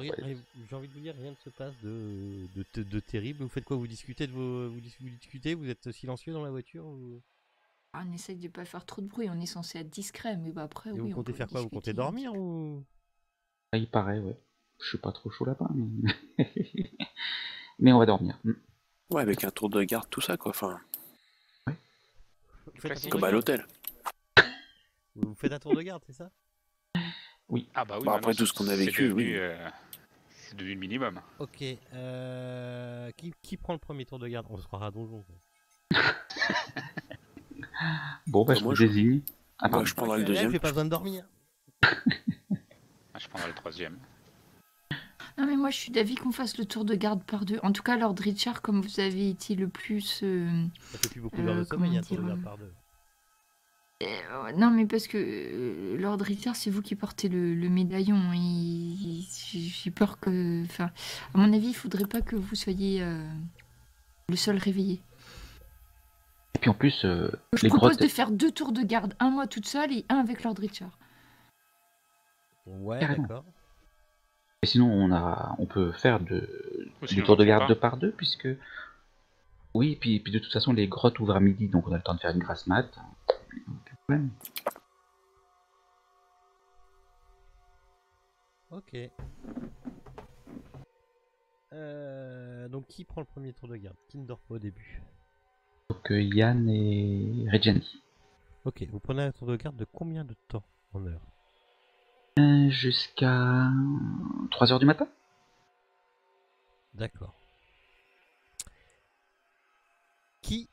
J'ai envie de vous dire, rien ne se passe de terrible. Vous faites quoi? Vous discutez vous discutez? Vous êtes silencieux dans la voiture On essaye de pas faire trop de bruit, on est censé être discret, mais bah après, Et vous oui, on comptez peut faire quoi? Vous comptez discuter un petit dormir peu. ou... Ah, il paraît, ouais. Je suis pas trop chaud là-bas, mais... mais on va dormir. Ouais, avec un tour de garde, tout ça, quoi. Enfin, Vous faites un tour Classique. de comme à garde? l'hôtel. Vous faites un tour de garde, c'est ça? Oui. Ah bah oui, Bah, maintenant après tout ce qu'on a vécu, oui. c'est devenu le minimum. Ok. Qui prend le premier tour de garde? On se croira à donjon. Quoi. Bon, bah, Bah, je moi, vous je- désigne. Ah, Moi, pardon. je prendrai le deuxième. J'ai pas besoin de dormir. Ah, je prendrai le troisième. Non, mais moi, je suis d'avis qu'on fasse le tour de garde par deux. En tout cas, Lord Richard, comme vous avez été le plus... Ça fait plus beaucoup d'heures de sommeil, comment un tour de dire, garde par deux. Non, mais parce que Lord Richard, c'est vous qui portez le médaillon. J'ai peur que... Enfin, à mon avis, il faudrait pas que vous soyez le seul réveillé. Et puis en plus, Je les propose grottes... de faire 2 tours de garde. Un moi toute seule et un avec Lord Richard. Ouais, Carrément. d'accord. Et sinon, on peut faire Ou du sinon, tour de j'en fais garde pas. 2 par 2, puisque... Oui, puis de toute façon, les grottes ouvrent à midi, donc on a le temps de faire une grasse mat. Aucun problème. Ok. Donc qui prend le premier tour de garde? Qui ne dort pas au début? Donc Yann et Reggiani. Ok, vous prenez un tour de garde de combien de temps en heure? Jusqu'à 3 heures du matin. D'accord. Qui...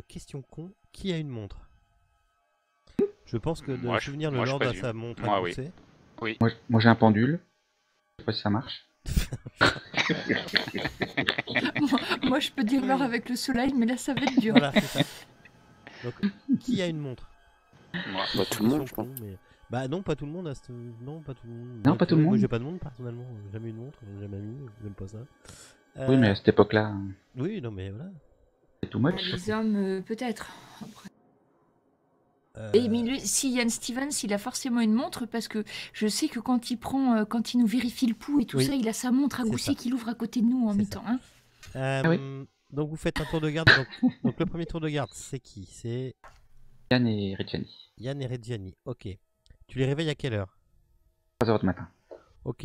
question con, qui a une montre? Je pense que de Moi, souvenir, le moi, je Lord a présume. sa montre à Moi, oui. gousset. Oui. Moi j'ai un pendule. Je sais pas si ça marche. Moi, je peux dire l'heure avec le soleil, mais là, ça va être dur. Voilà, c'est ça. Donc, qui a une montre? Moi. Bah, tout le monde, je Question pense. con, mais... Bah non, pas tout le monde. Non, pas tout le monde. Non, Moi, pas tu tout le vois, moi monde. j'ai pas de montre personnellement. J'ai jamais eu de montre, j'ai jamais mis, j'aime pas ça. Oui, mais à cette époque-là, Oui, non mais voilà. c'est too much. Les hommes, peut-être. Après. Euh, Mais lui, si Yann Stevens, il a forcément une montre parce que je sais que quand il prend, quand il nous vérifie le pouls et tout Oui. ça, il a sa montre à C'est gousset ça. qu'il ouvre à côté de nous en C'est même temps. Hein. oui. Donc vous faites un tour de garde. Donc le premier tour de garde, c'est qui? C'est Yann et Reggiani. Yann et Reggiani. Ok. Tu les réveilles à quelle heure? 3 heures du matin. Ok.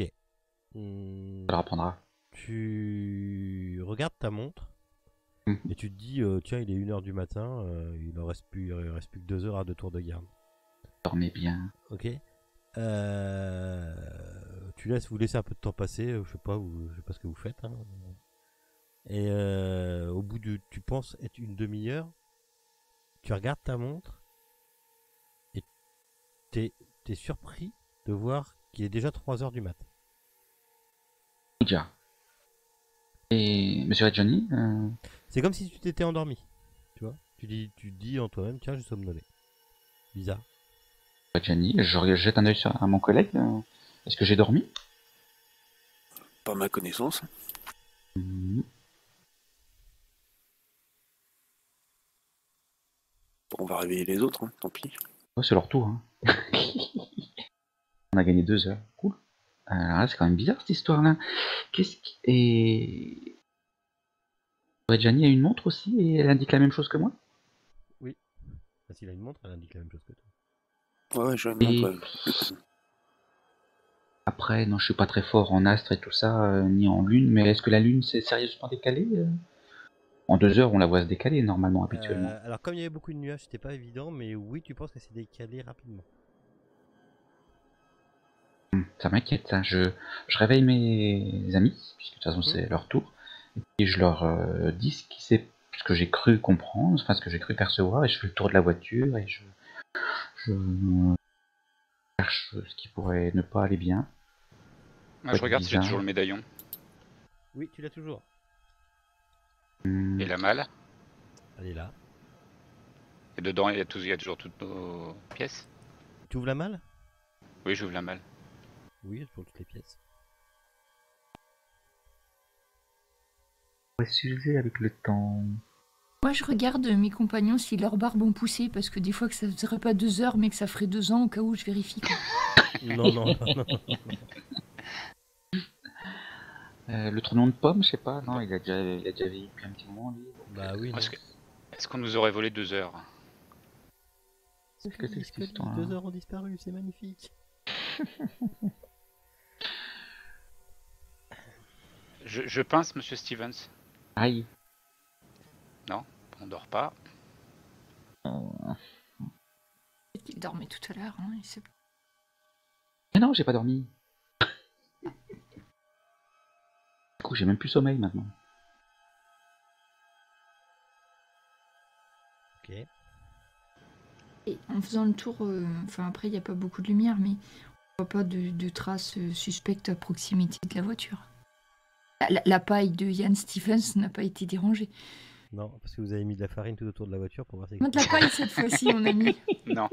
Ça leur apprendra. Tu regardes ta montre Mhm. et tu te dis tiens, il est 1h du matin, il reste plus que 2 heures à 2 tours de garde. Dormez bien. Ok. Vous laissez un peu de temps passer, je sais pas ce que vous faites. Hein. Et au bout de, tu penses être une demi-heure, tu regardes ta montre et t'es surpris de voir qu'il est déjà 3 heures du mat. Déjà. Et Monsieur Reggiani, C'est comme si tu t'étais endormi. Tu vois, tu te dis en toi-même, tiens, je suis somnolé. Bizarre. Reggiani, je jette un œil à mon collègue. Est-ce que j'ai dormi? Pas ma connaissance. Mhm. Bon, on va réveiller les autres, hein, tant pis. Oh, c'est leur tour. Hein. On a gagné 2 heures. Cool. Alors là, c'est quand même bizarre cette histoire-là. Qu'est-ce qui... Et... Reggiani a une montre aussi et elle indique la même chose que moi? Oui. Bah, s'il a une montre, elle indique la même chose que toi. Ouais, je me Et... demande. Après, non, je suis pas très fort en astre et tout ça, ni en lune, mais est-ce que la lune s'est sérieusement décalée? En 2 heures, on la voit se décaler normalement, habituellement. Alors comme il y avait beaucoup de nuages, c'était pas évident, mais oui, tu penses qu'elle s'est décalée rapidement. Ça m'inquiète, ça. Je réveille mes amis, puisque de toute façon c'est leur tour, et je leur dis ce que j'ai cru comprendre, enfin ce que j'ai cru percevoir, et je fais le tour de la voiture, et je cherche ce qui pourrait ne pas aller bien. Moi, je Pas regarde si j'ai bizarre. toujours le médaillon. Oui, tu l'as toujours. Et la malle. Elle est là. Et dedans, il y a toujours toutes nos pièces. Tu ouvres la malle? Oui, j'ouvre la malle. Oui, il y a toujours toutes les pièces. On va s'user avec le temps. Moi, je regarde mes compagnons si leurs barbes ont poussé, parce que des fois que ça ne ferait pas 2 heures, mais que ça ferait 2 ans, au cas où je vérifie. Quoi. Non, non, non, non. Le tournon de pomme, je sais pas, non, il a déjà vieilli depuis un petit moment, lui. Bah oui, non. Est-ce qu'on nous aurait volé 2 heures? Qu'est-ce que c'est que cette Scully, histoire 2 heures ont disparu, c'est magnifique. Je pince, monsieur Stevens. Aïe. Non, on dort pas. Il dormait tout à l'heure. Hein, Mais non, j'ai pas dormi. Du coup, j'ai même plus sommeil maintenant. Ok. Et en faisant le tour, enfin après, il n'y a pas beaucoup de lumière, mais on voit pas de traces suspectes à proximité de la voiture. La paille de Ian Stevens n'a pas été dérangée. Non, parce que vous avez mis de la farine tout autour de la voiture pour voir si... Moi, de la paille cette fois-ci, on a mis. Non.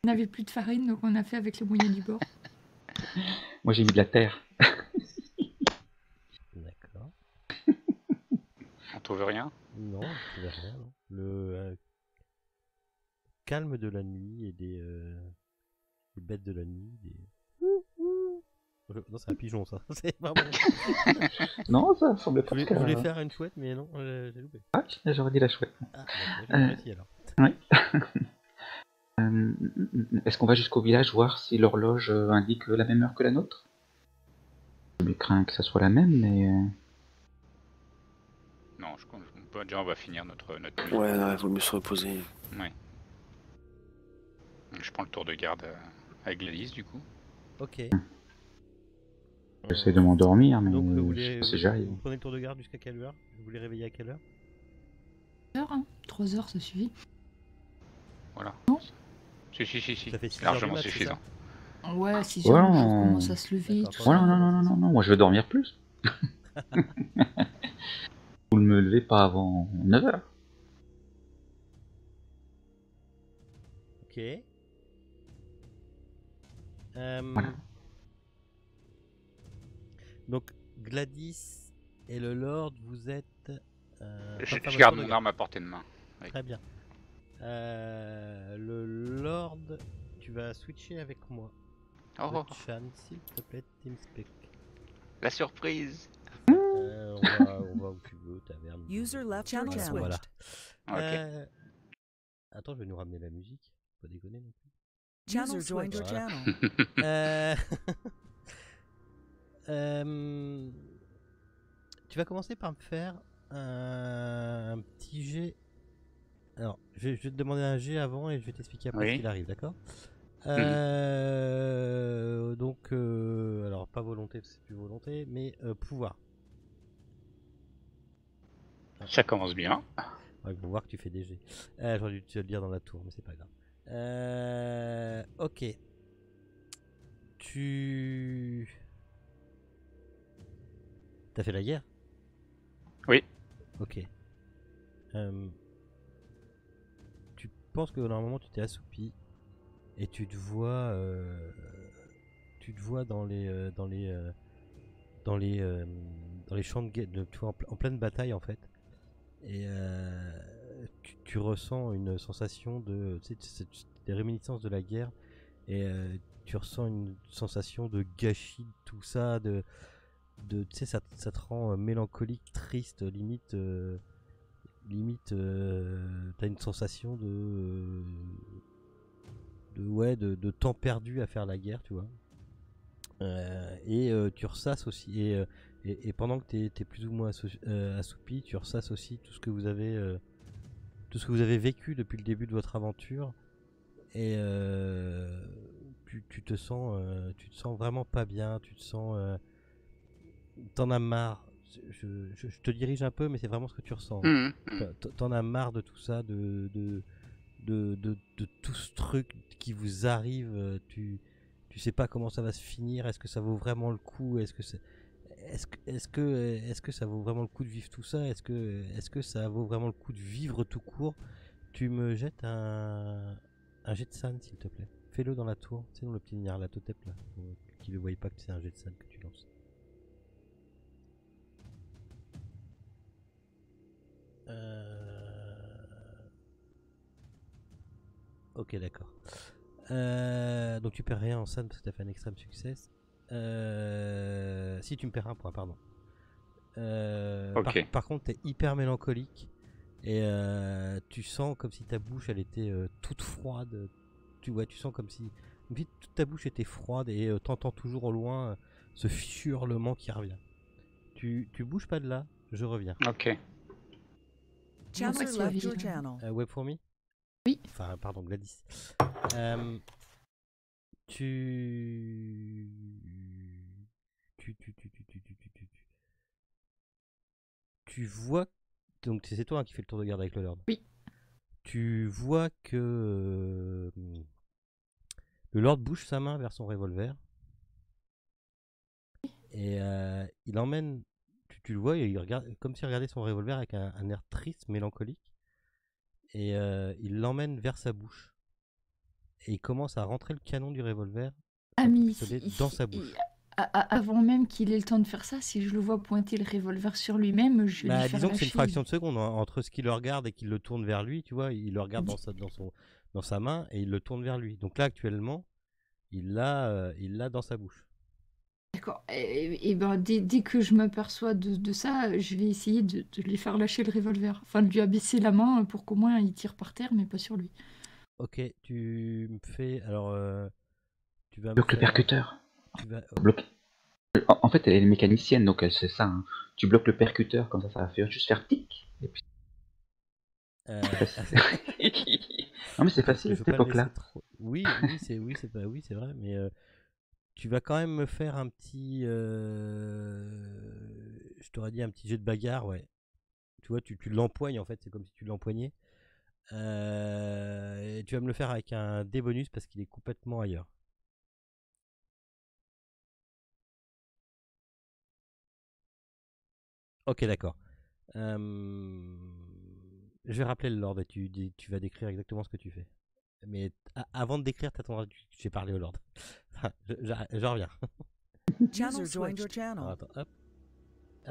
On n'avait plus de farine, donc on a fait avec le moyen du bord. Moi, j'ai mis de la terre. D'accord. On trouve rien? Non, je trouvais rien. Non. Le calme de la nuit et des bêtes de la nuit. Non, c'est un pigeon ça. C'est vraiment... Non, ça semblait Je pas voulais, que... je voulais faire une chouette, mais non, j'ai loupé. Ah, j'aurais dit la chouette. Ah, d'accord, j'ai réussi alors. Oui. Est-ce qu'on va jusqu'au village voir si l'horloge indique la même heure que la nôtre? Je crains que ça soit la même, mais... Non, déjà on va finir notre nuit. Ouais, il vaut mieux se reposer. Ouais. Je prends le tour de garde avec Gladys du coup. Ok. J'essaie de m'endormir, mais Donc vous, je sais voulez, pas si j'arrive. vous prenez le tour de garde jusqu'à quelle heure? Vous les réveillez à quelle heure? 3 heures, ça suffit. Voilà. Non. Si. Ça fait 6 Largement heures du mat, suffisant. Ouais, si Ouais, le jour on- commence à se lever, D'accord, tout Voilà, ça. non, moi je veux dormir plus. Vous ne me levez pas avant 9h. Ok. Voilà. Donc Gladys et le Lord, vous êtes... Je garde mon arme à portée de main. Oui. Très bien. Le Lord, tu vas switcher avec moi. Oh, Chan, s'il te plaît, TeamSpeak. la surprise. On va où tu veux, taverne. User left your Voilà, channel. voilà. Ok. Attends, je vais nous ramener la musique. Pas déconner non plus. User joined your Voilà. channel. Tu vas commencer par me faire un petit jet. Alors, je vais te demander un jet avant et je vais t'expliquer après Oui. ce qu'il arrive, d'accord? Donc, alors pas volonté, parce que c'est plus volonté, mais pouvoir. Ça commence bien. Ouais, pour voir que tu fais des jets. J'aurais dû te le dire dans la tour, mais c'est pas grave. Ok. T'as fait la guerre? Oui. Ok. Tu penses que normalement tu t'es assoupi et tu te vois dans les champs de guerre, tu vois, en pleine bataille en fait. Et tu ressens une sensation de, tu sais, des réminiscences de la guerre, et tu ressens une sensation de gâchis de tout ça, tu sais, ça te rend mélancolique, triste, limite t'as une sensation de temps perdu à faire la guerre, tu vois. Et tu ressasses aussi, et pendant que t'es plus ou moins assoupi, tu ressasses aussi tout ce que vous avez vécu depuis le début de votre aventure, et tu te sens vraiment pas bien, tu te sens t'en as marre. Je te dirige un peu, mais c'est vraiment ce que tu ressens. T'en as marre de tout ça, de tout ce truc qui vous arrive. Tu sais pas comment ça va se finir. Est-ce que ça vaut vraiment le coup? Est-ce que ça vaut vraiment le coup de vivre tout ça? Est-ce que ça vaut vraiment le coup de vivre tout court? Tu me jettes un jet de sand, s'il te plaît. Fais-le dans la tour, c'est dans le petit nyarlathotep là, qui ne voyait pas que c'est un jet de sand que tu lances. Ok, d'accord. Donc tu perds rien en SAN parce que tu as fait un extrême succès. Si tu me perds un point, pardon. Ok. Par contre, tu es hyper mélancolique et tu sens comme si ta bouche elle était toute froide. Tu sens comme si toute ta bouche était froide et t'entends toujours au loin ce hurlement qui revient. Tu bouges pas de là, je reviens. Ok. Channel qu'il y left avait, your channel. Web Fourmi? Oui. Enfin, pardon, Gladys. Tu... Tu vois... Donc c'est toi qui fais le tour de garde avec le Lord. Oui. Tu vois que le Lord bouge sa main vers son revolver. Et il emmène... Tu le vois, il regarde comme s'il regardait son revolver avec un air triste, mélancolique. Et il l'emmène vers sa bouche. Et il commence à rentrer le canon du revolver dans sa bouche. Avant même qu'il ait le temps de faire ça, si je le vois pointer le revolver sur lui-même, je vais lui faire Disons que c'est une lâcher. fraction de seconde entre ce qu'il le regarde et qu'il le tourne vers lui, tu vois, il le regarde dans sa main et il le tourne vers lui. Donc là actuellement, il l'a dans sa bouche. D'accord. Et ben dès que je m'aperçois de ça, je vais essayer de lui faire lâcher le revolver. Enfin, de lui abaisser la main pour qu'au moins il tire par terre, mais pas sur lui. Ok, tu me fais alors tu vas me Bloque le faire. percuteur. Tu vas. Bloque. En fait, elle est mécanicienne, donc elle sait ça. Hein. Tu bloques le percuteur, comme ça va faire juste faire tic. Et puis... non mais c'est facile à cette époque-là. Oui, c'est vrai, mais tu vas quand même me faire un petit, je t'aurais dit un petit jeu de bagarre, ouais. Tu vois, tu l'empoignes en fait, c'est comme si tu l'empoignais. Et tu vas me le faire avec un dé bonus parce qu'il est complètement ailleurs. Ok, d'accord. Je vais rappeler le Lord et tu vas décrire exactement ce que tu fais. Mais avant de décrire, t'attendras que j'ai parlé au Lord. je reviens. User joined your channel. Alors, attends, hop.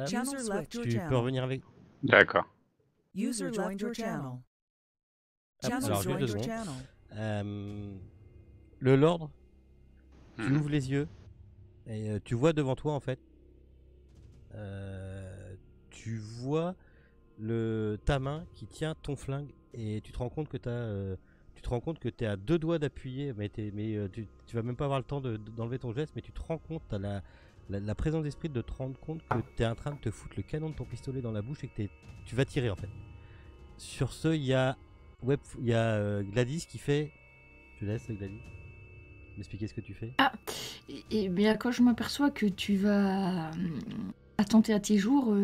User left your Tu peux channel. revenir avec. D'accord. User joined your channel. Alors, Channel juste joined deux your secondes. channel. Le Lord, tu Mhm. ouvres les yeux et tu vois devant toi en fait. Tu vois ta main qui tient ton flingue et tu te rends compte que t'es à deux doigts d'appuyer, mais tu vas même pas avoir le temps d'enlever ton geste, mais tu te rends compte, t'as la présence d'esprit de te rendre compte que t'es en train de te foutre le canon de ton pistolet dans la bouche et que tu vas tirer en fait. Sur ce, il y a Gladys qui fait. Je laisse Gladys m'expliquer ce que tu fais. Ah, et bien quand je m'aperçois que tu vas attenter à tes jours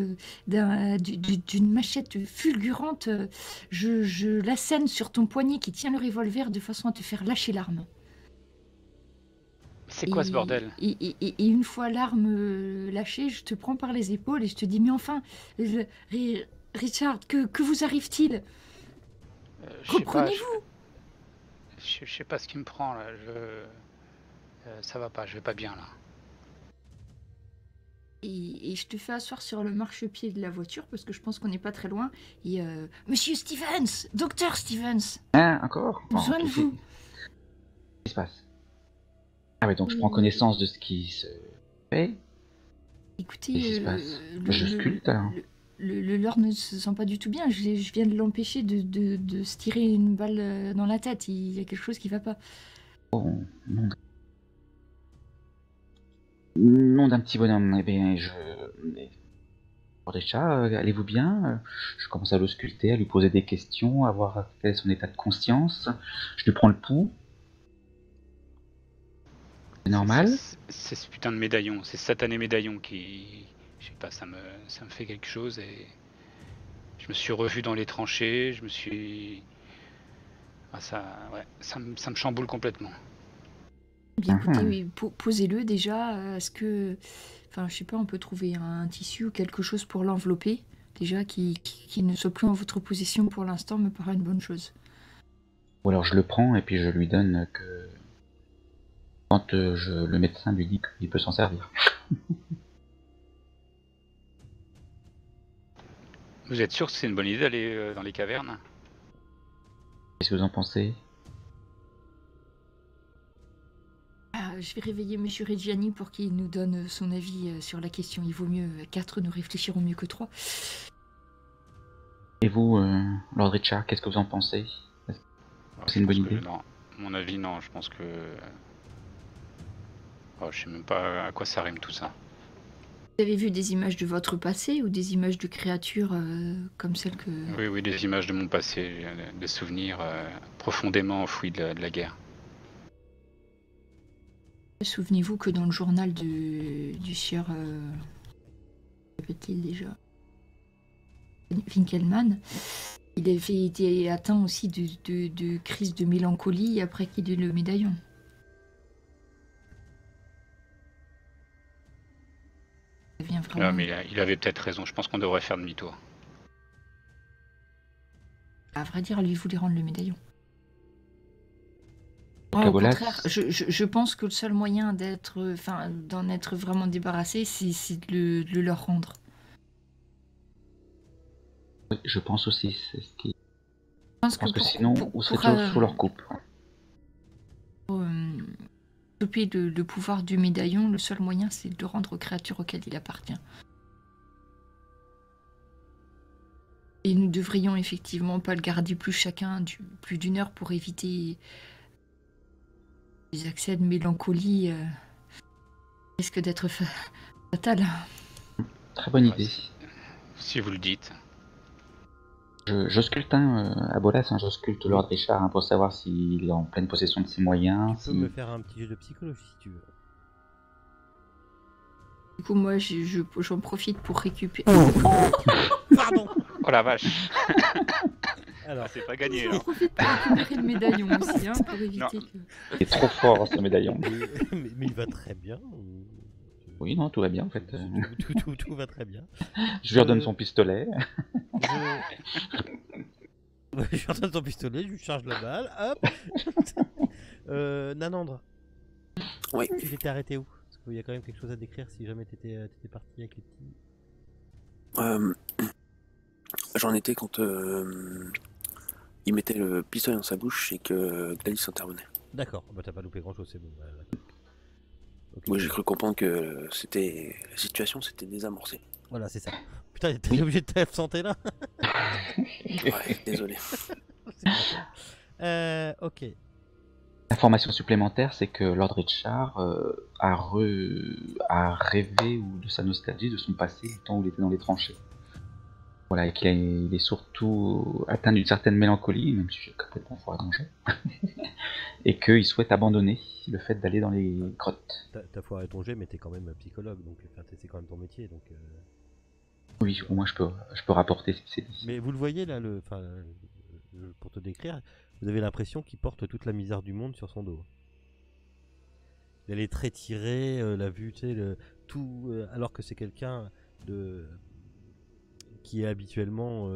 d'une machette fulgurante, je l'assène sur ton poignet qui tient le revolver de façon à te faire lâcher l'arme. C'est quoi ce bordel? Et une fois l'arme lâchée, je te prends par les épaules et je te dis, mais enfin, Richard, que vous arrive-t-il? Je sais pas, Reprenez-vous! je sais pas ce qui me prend là. Ça va pas, je vais pas bien là. Et je te fais asseoir sur le marchepied de la voiture parce que je pense qu'on n'est pas très loin. Et Monsieur Stevens, Docteur Stevens, Ah, encore besoin de vous. Qu'est-ce qui se passe? Ah ouais, donc je prends connaissance de ce qui se fait. Écoutez, Qu'est-ce qui se passe? Je sculpte alors. le Lord ne se sent pas du tout bien. Je viens de l'empêcher de se tirer une balle dans la tête. Il y a quelque chose qui va pas. Oh, nom d'un petit bonhomme. Eh bien, Déjà, allez-vous bien? Je commence à l'ausculter, à lui poser des questions, à voir quel est son état de conscience. Je lui prends le pouls. C'est normal? C'est ce putain de médaillon, ces satanés médaillons qui... Je sais pas, ça me fait quelque chose et... Je me suis revu dans les tranchées, je me suis... Ah, ça me chamboule complètement. Bien, écoutez, oui, posez-le déjà. Est-ce que, enfin, je sais pas, on peut trouver un tissu ou quelque chose pour l'envelopper, déjà, qui ne soit plus en votre possession pour l'instant, me paraît une bonne chose. Ou alors je le prends et puis je lui donne que... Quand le médecin lui dit qu'il peut s'en servir. Vous êtes sûr que c'est une bonne idée d'aller dans les cavernes? Qu'est-ce que vous en pensez? Je vais réveiller Monsieur Reggiani pour qu'il nous donne son avis sur la question. Il vaut mieux 4, nous réfléchirons mieux que 3. Et vous, Lord Richard, qu'est-ce que vous en pensez? C'est une bonne idée? Non, à mon avis, non. Je pense que... Oh, je sais même pas à quoi ça rime tout ça. Vous avez vu des images de votre passé ou des images de créatures comme celles que... Oui, des images de mon passé, des souvenirs profondément enfouis de la guerre. Souvenez-vous que dans le journal du sieur... s'appelle-t-il déjà Winkelmann, il avait été atteint aussi de crise de mélancolie après qu'il ait eu le médaillon. Ça vient vraiment... Ah, mais il avait peut-être raison. Je pense qu'on devrait faire demi-tour. À vrai dire, lui voulait rendre le médaillon. Au Cabolas. contraire, je pense que le seul moyen d'en être vraiment débarrassé, c'est de le leur rendre. Oui, je pense aussi. C'est ce qui... Je Je pense que sinon, vous serez toujours sous leur coupe. Pour stopper le pouvoir du médaillon, le seul moyen, c'est de le rendre aux créatures auxquelles il appartient. Et nous devrions effectivement pas le garder plus chacun plus d'une heure pour éviter les accès de mélancolie risque d'être fatal. Très bonne idée. Si vous le dites. Je sculpte à Bolas, je sculpte Lord Richard pour savoir s'il est en pleine possession de ses moyens. Tu peux me faire un petit jeu de psychologie si tu veux. Du coup, moi, j'en profite pour récupérer... Pardon. Oh la vache. Alors, C'est pas gagné J'en là. profite pour récupérer le médaillon aussi, pour éviter Non. que... Il est trop fort ce médaillon. mais il va très bien. Oui, non, tout va bien en fait. Tout va très bien. Je lui redonne son pistolet. Je suis en train de ton pistolet, je lui charge la balle, hop. Nanandre. Oui. Tu t'étais arrêté où? Parce qu'il y a quand même quelque chose à décrire si jamais t'étais parti avec les petits. J'en étais quand il mettait le pistolet dans sa bouche et que Gladys intervenait. D'accord, bah t'as pas loupé grand chose, c'est bon. Okay. Moi j'ai cru comprendre que la situation s'était désamorcée. Voilà, c'est ça. Putain, t'es obligé de t'absenter là. Ouais, désolé. Ok. L'information supplémentaire, c'est que Lord Richard a rêvé ou de sa nostalgie de son passé du temps où il était dans les tranchées. Voilà, et qu'il est surtout atteint d'une certaine mélancolie, même si j'ai complètement foiré dans le jeu, et qu'il souhaite abandonner le fait d'aller dans les grottes. T'as foiré ton jet, mais t'es quand même psychologue, donc c'est quand même ton métier, donc. Oui, au moins je peux rapporter ce qui s'est dit. Mais vous le voyez là, pour te décrire, vous avez l'impression qu'il porte toute la misère du monde sur son dos. Il a les traits tirés, la vue, tu sais, tout, alors que c'est quelqu'un qui est habituellement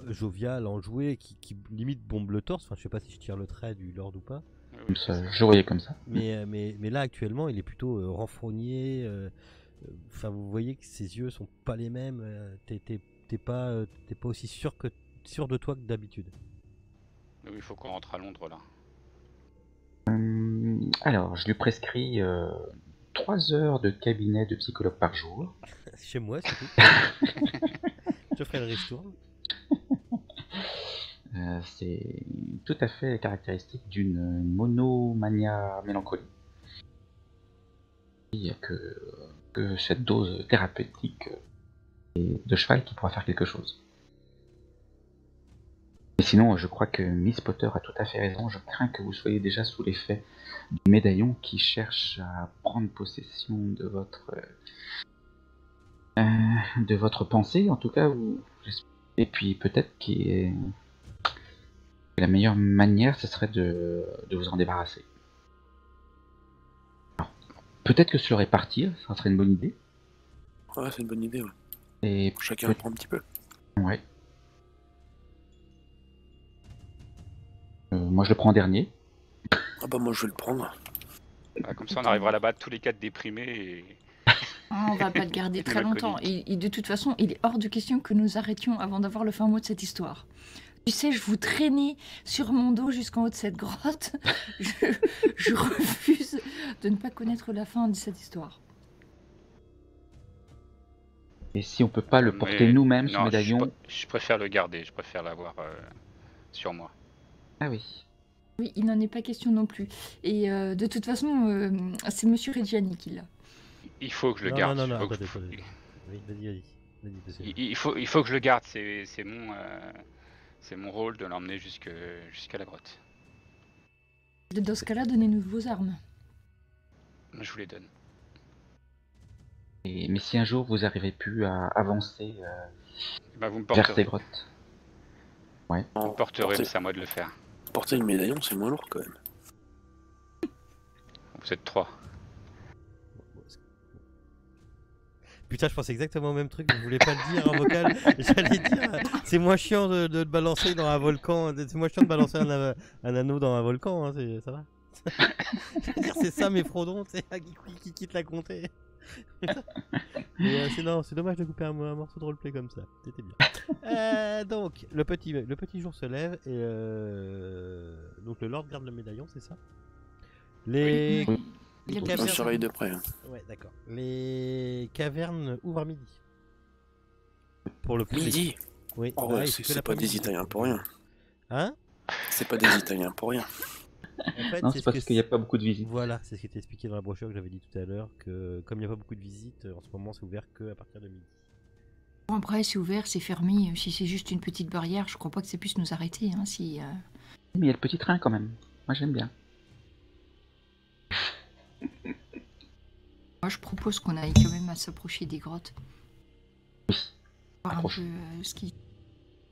jovial, enjoué, qui limite bombe le torse. Enfin, je sais pas si je tire le trait du Lord ou pas. Comme ça, je voyais comme ça. Mais là actuellement, il est plutôt renfrogné. Enfin, vous voyez que ses yeux sont pas les mêmes. T'es pas aussi sûr de toi que d'habitude. Il faut qu'on rentre à Londres là. Alors, je lui prescris 3 heures de cabinet de psychologue par jour. Chez moi, c'est tout. Je ferai le ristourne. C'est tout à fait caractéristique d'une monomania mélancolie. Il n'y a que cette dose thérapeutique de cheval qui pourra faire quelque chose. Et sinon, je crois que Miss Potter a tout à fait raison. Je crains que vous soyez déjà sous l'effet du médaillon qui cherche à prendre possession de votre pensée, en tout cas. Et puis peut-être que la meilleure manière, ce serait de vous en débarrasser. Alors, peut-être que se le répartir, ça serait une bonne idée. Ouais, c'est une bonne idée, ouais. Et Chacun prend un petit peu. ouais. Moi je le prends en dernier. Ah bah moi je vais le prendre. Ah, comme ça on arrivera là-bas tous les 4 déprimés et... On va pas le garder très longtemps. Et de toute façon, il est hors de question que nous arrêtions avant d'avoir le fin mot de cette histoire. Tu sais, je vous traînais sur mon dos jusqu'en haut de cette grotte. Je refuse de ne pas connaître la fin de cette histoire. Et si on peut pas le porter Mais nous-mêmes, ce non, médaillon... je préfère le garder, je préfère l'avoir sur moi. Ah oui. Oui, il n'en est pas question non plus. Et de toute façon, c'est Monsieur Reggiani qui l'a. Il faut que je le Non, garde. non, non, il faut que- attendez. Oui, vas-y. Vas-y, parce que- il faut que je le garde, c'est mon rôle de l'emmener jusqu'à la grotte. Dans ce cas-là, donnez-nous vos armes. Je vous les donne. Mais si un jour vous arrivez plus à avancer Bah, vous me vers ces porterez. grottes... Vous me porterez, mais Porter, c'est à moi de le faire. porter le médaillon, c'est moins lourd quand même. Vous êtes 3. Putain, je pensais exactement au même truc, je voulais pas le dire en vocal. J'allais dire, c'est moins chiant de te balancer dans un volcan. C'est moins chiant de balancer un anneau dans un volcan, hein, ça va. Je veux dire, c'est ça mes Frodons, c'est qui quitte la comté. Mais c'est dommage de couper un morceau de roleplay comme ça. C'était bien. Donc, le petit jour se lève et donc le Lord garde le médaillon, c'est ça? Les Oui. Il y a On personne. surveille de près. Ouais, d'accord. Les cavernes ouvrent à midi. Pour le public. Midi. Oui. Oh bah ouais, oui, c'est que pas l'après-midi. des Italiens pour rien. Hein? C'est pas des Italiens pour rien. En fait, Non, c'est c'est ce parce que qu'il n'y a pas beaucoup de visites. Voilà, c'est ce qui était expliqué dans la brochure que j'avais dit tout à l'heure, que comme il n'y a pas beaucoup de visites, en ce moment c'est ouvert que à partir de midi. Bon, après, c'est ouvert, c'est fermé. Si c'est juste une petite barrière, je crois pas que ça puisse nous arrêter. Hein, si, Mais il y a le petit train quand même. Moi j'aime bien. Moi, je propose qu'on aille quand même à s'approcher des grottes. Voir un Approche. peu ce qui...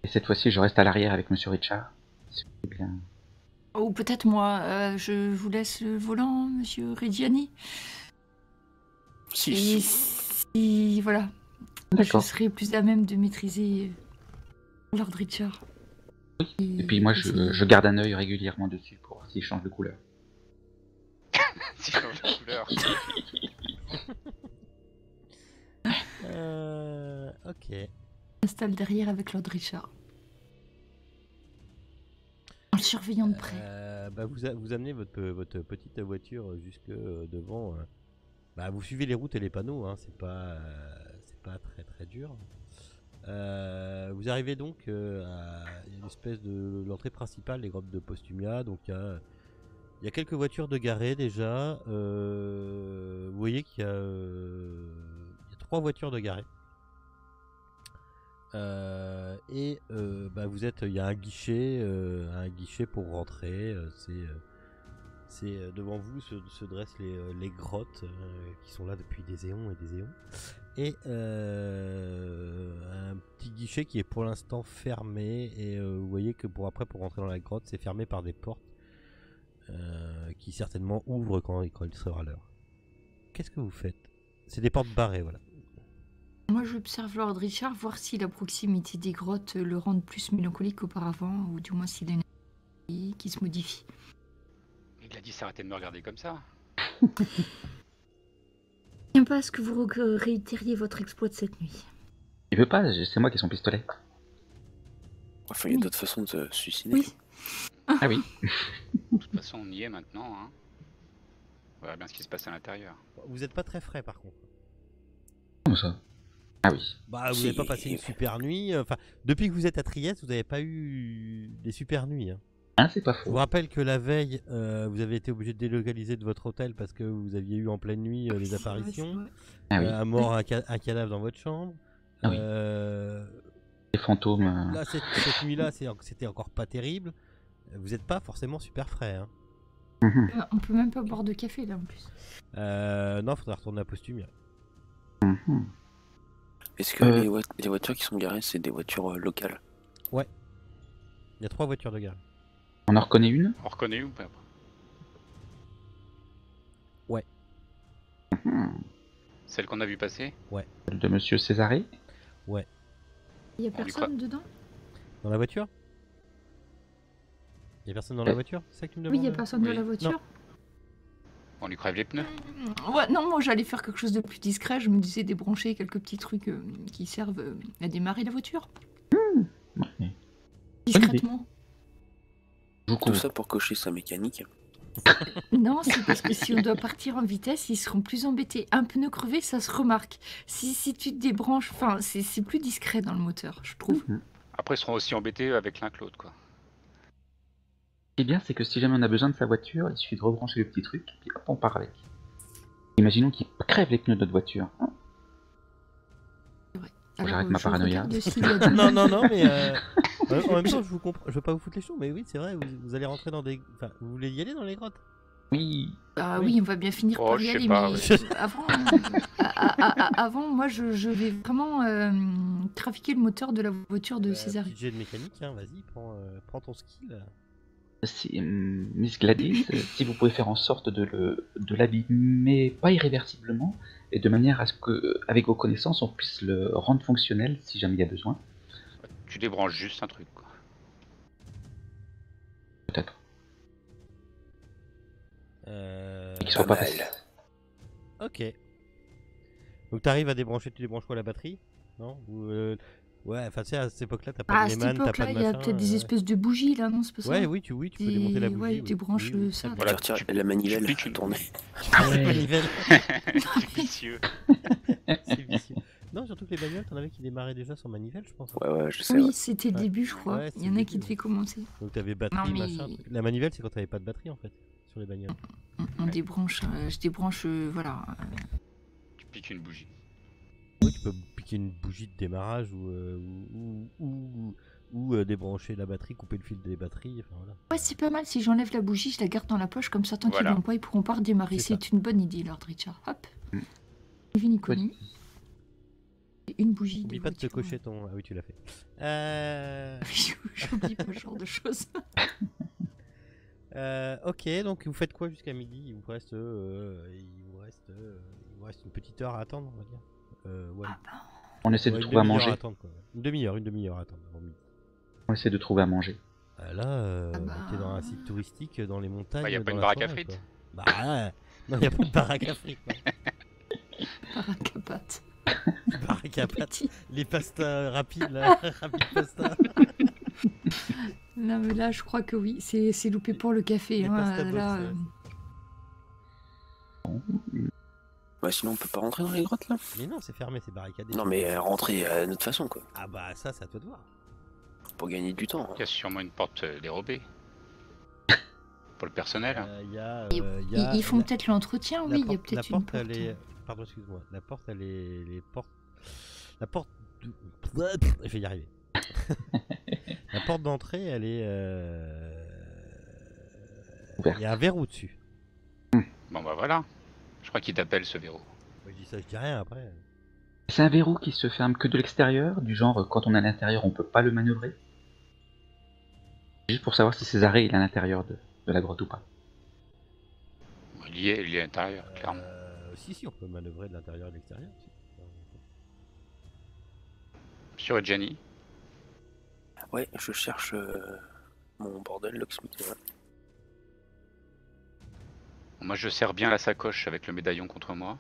Et cette fois-ci, je reste à l'arrière avec Monsieur Richard. C'est bien. Ou peut-être moi, je vous laisse le volant, Monsieur Reggiani. Si, Et si. si, voilà, je D'accord. serai plus à même de maîtriser Lord Richard. Et puis moi, je garde un œil régulièrement dessus pour voir s'il change de couleur. Si je change de couleur. Ok. M'installe derrière avec Lord Richard. En le surveillant de près. Bah vous amenez votre petite voiture jusque devant. Bah vous suivez les routes et les panneaux, hein, c'est pas très très dur. Vous arrivez donc à une espèce de l'entrée principale des grottes de Postumia, donc il y a quelques voitures de garées déjà. Vous voyez qu'il y a 3 voitures de garées. Bah il y a un guichet pour rentrer. C'est devant vous se dressent les grottes qui sont là depuis des éons et des éons. Et un petit guichet qui est pour l'instant fermé. Et vous voyez que pour rentrer dans la grotte, c'est fermé par des portes qui certainement ouvrent quand il sera l'heure. Qu'est-ce que vous faites? C'est des portes barrées, voilà. Moi, j'observe Lord Richard, voir si la proximité des grottes le rend plus mélancolique qu'auparavant, ou du moins s'il a une énergie qui se modifie. Il a dit s'arrêter de me regarder comme ça. J'aime pas à ce que vous réitériez votre exploit de cette nuit. Il veut pas, c'est moi qui ai son pistolet. Enfin, il y a d'autres façons de se suicider. Oui. Ah oui. De toute façon, on y est maintenant. Hein. On verra bien ce qui se passe à l'intérieur. Vous êtes pas très frais par contre. Comment ça? Ah oui. Bah vous n'avez pas passé une super nuit. Enfin, depuis que vous êtes à Trieste, vous n'avez pas eu des super nuits. Hein. Ah, c'est pas Je vous faux. rappelle que la veille, vous avez été obligé de délocaliser de votre hôtel parce que vous aviez eu en pleine nuit des apparitions. Ah oui. Un mort, un cadavre dans votre chambre. Ah oui. Les fantômes. Là, cette nuit-là, c'était encore pas terrible. Vous n'êtes pas forcément super frais. Hein. On peut même pas boire de café là en plus. Non, faudra retourner à Postumia. Mhm. Est-ce que les voitures qui sont garées, c'est des voitures locales? Il y a 3 voitures de gare. On en reconnaît une? On reconnaît ou pas? Mhm. Celle qu'on a vu passer? Celle de Monsieur Césaré? Il y a On lui personne dedans? Dans la voiture? Il y a personne dans la voiture? C'est ça que tu me Oui, demandes? il y a personne dans Oui. la voiture. On lui crève les pneus? Ouais, non, moi j'allais faire quelque chose de plus discret. Je me disais débrancher quelques petits trucs qui servent à démarrer la voiture. Ouais. Discrètement. Je vous Tout couvre. ça pour cocher sa mécanique. Non, c'est parce que si on doit partir en vitesse, ils seront plus embêtés. Un pneu crevé, ça se remarque. Si tu te débranches, enfin, c'est plus discret dans le moteur, je trouve. Après, ils seront aussi embêtés avec l'un que l'autre, quoi. Ce qui est bien, c'est que si jamais on a besoin de sa voiture, il suffit de rebrancher le petit truc, et puis hop, on part avec. Imaginons qu'il crève les pneus de notre voiture. Bon, j'arrête ma je paranoïa. regarde s'il y a du- Non, mais en même temps, je vous comprends. Je veux pas vous foutre les choux, mais oui, c'est vrai. Vous allez rentrer dans des. Enfin, vous voulez y aller dans les grottes? Oui, Ah Oui. oui, on va bien finir Oh, par je y sais aller, pas, mais ouais. avant, moi, je vais vraiment trafiquer le moteur de la voiture de Bah, César. petit jet de mécanique, hein, vas-y, prends ton skill. si, Miss Gladys, si vous pouvez faire en sorte de l'abîmer, pas irréversiblement, et de manière à ce que, avec vos connaissances, on puisse le rendre fonctionnel si jamais il y a besoin, Tu débranches juste un truc, quoi. peut-être. Euh... Et qu'il soit Pas pas mal. facile. Ok. Donc t'arrives à débrancher, tu débranches quoi, la batterie? Non? Ou, ouais, enfin tu sais, à cette époque-là, t'as pas Ah, à de cette Lehman, t'as pas époque-là, de il y a machin. peut-être des espèces de bougies, là, non? C'est pas ça? Ouais, oui, tu peux démonter la bougie. Ouais, oui. tu branches Oui, ça. très Voilà, bien. Tu retires tu- la manivelle, piques à une- tourner. Ah ouais. Manivelle. C'est vicieux. C'est vicieux. Non, surtout que les bagnoles, t'en avais qui démarraient déjà sans manivelle, je pense. Ouais, je sais. Oui, ouais. c'était le Ouais. début, je crois. Ouais, Il y en a c'est qui le début, devaient commencer. Donc t'avais batterie, Non, mais- machin. Truc. La manivelle, c'est quand t'avais pas de batterie en fait, sur les bagnoles. On débranche, je débranche, voilà. Tu piques une bougie. Oui, tu peux piquer une bougie de démarrage ou débrancher la batterie, couper le fil des batteries. Enfin, voilà. Ouais, c'est pas mal. Si j'enlève la bougie, je la garde dans la poche, comme ça, tant qu'ils Voilà. vont pas, ils pourront pas redémarrer. C'est ça. C'est une bonne idée, Lord Richard. Hop. Ni vu ni connu. Une bougie. N'oublie pas de te cocher ton. Ah oui, tu l'as fait. J'oublie pas ce genre de choses. Ok, donc vous faites quoi jusqu'à midi? Il vous reste une petite heure à attendre, on va dire. Ouais. Ah ben, On essaie de Ouais, trouver à une demi-heure manger. attendre, quoi. Une demi-heure à attendre avant midi. On essaie de trouver à manger. Là, Ah bah. t'es dans un site touristique dans les montagnes. Bah, y a pas dans une la baraque à forêt, frites. quoi. Bah ouais. Non, y a pas de baraque à frites. Non. paracapate. Baraque à pâtes. Petit. Les pastas rapides, là. Rapide pasta. Non, mais là, je crois que oui. C'est loupé pour le café. Les Hein. pasta box, Là, ouais. Bah, sinon, on peut pas rentrer dans les grottes là. Mais non, c'est fermé, c'est barricadé. Non, mais rentrer à notre façon, quoi. Ah bah ça, c'est à toi de voir. Pour gagner du temps. Il y a sûrement une porte dérobée. Pour le personnel. Hein. ils font peut-être l'entretien, oui. Il y a peut-être une porte. Elle est... Pardon, excuse-moi. La porte, elle est... Les portes... La porte... Je vais y arriver. La porte d'entrée, elle est... Ouverte. Il y a un verrou dessus. Bon bah voilà. Je crois qu'il t'appelle ce verrou. Moi, je dis ça, je dis rien après. C'est un verrou qui se ferme que de l'extérieur, du genre quand on est à l'intérieur on peut pas le manœuvrer. Juste pour savoir si Césaré il est à l'intérieur de la grotte ou pas. Il est à l'intérieur, clairement. Si, on peut manœuvrer de l'intérieur et de l'extérieur. Si. Sur Gianni. Ouais, je cherche mon bordel locksmith. Ouais. Moi je serre bien la sacoche avec le médaillon contre moi.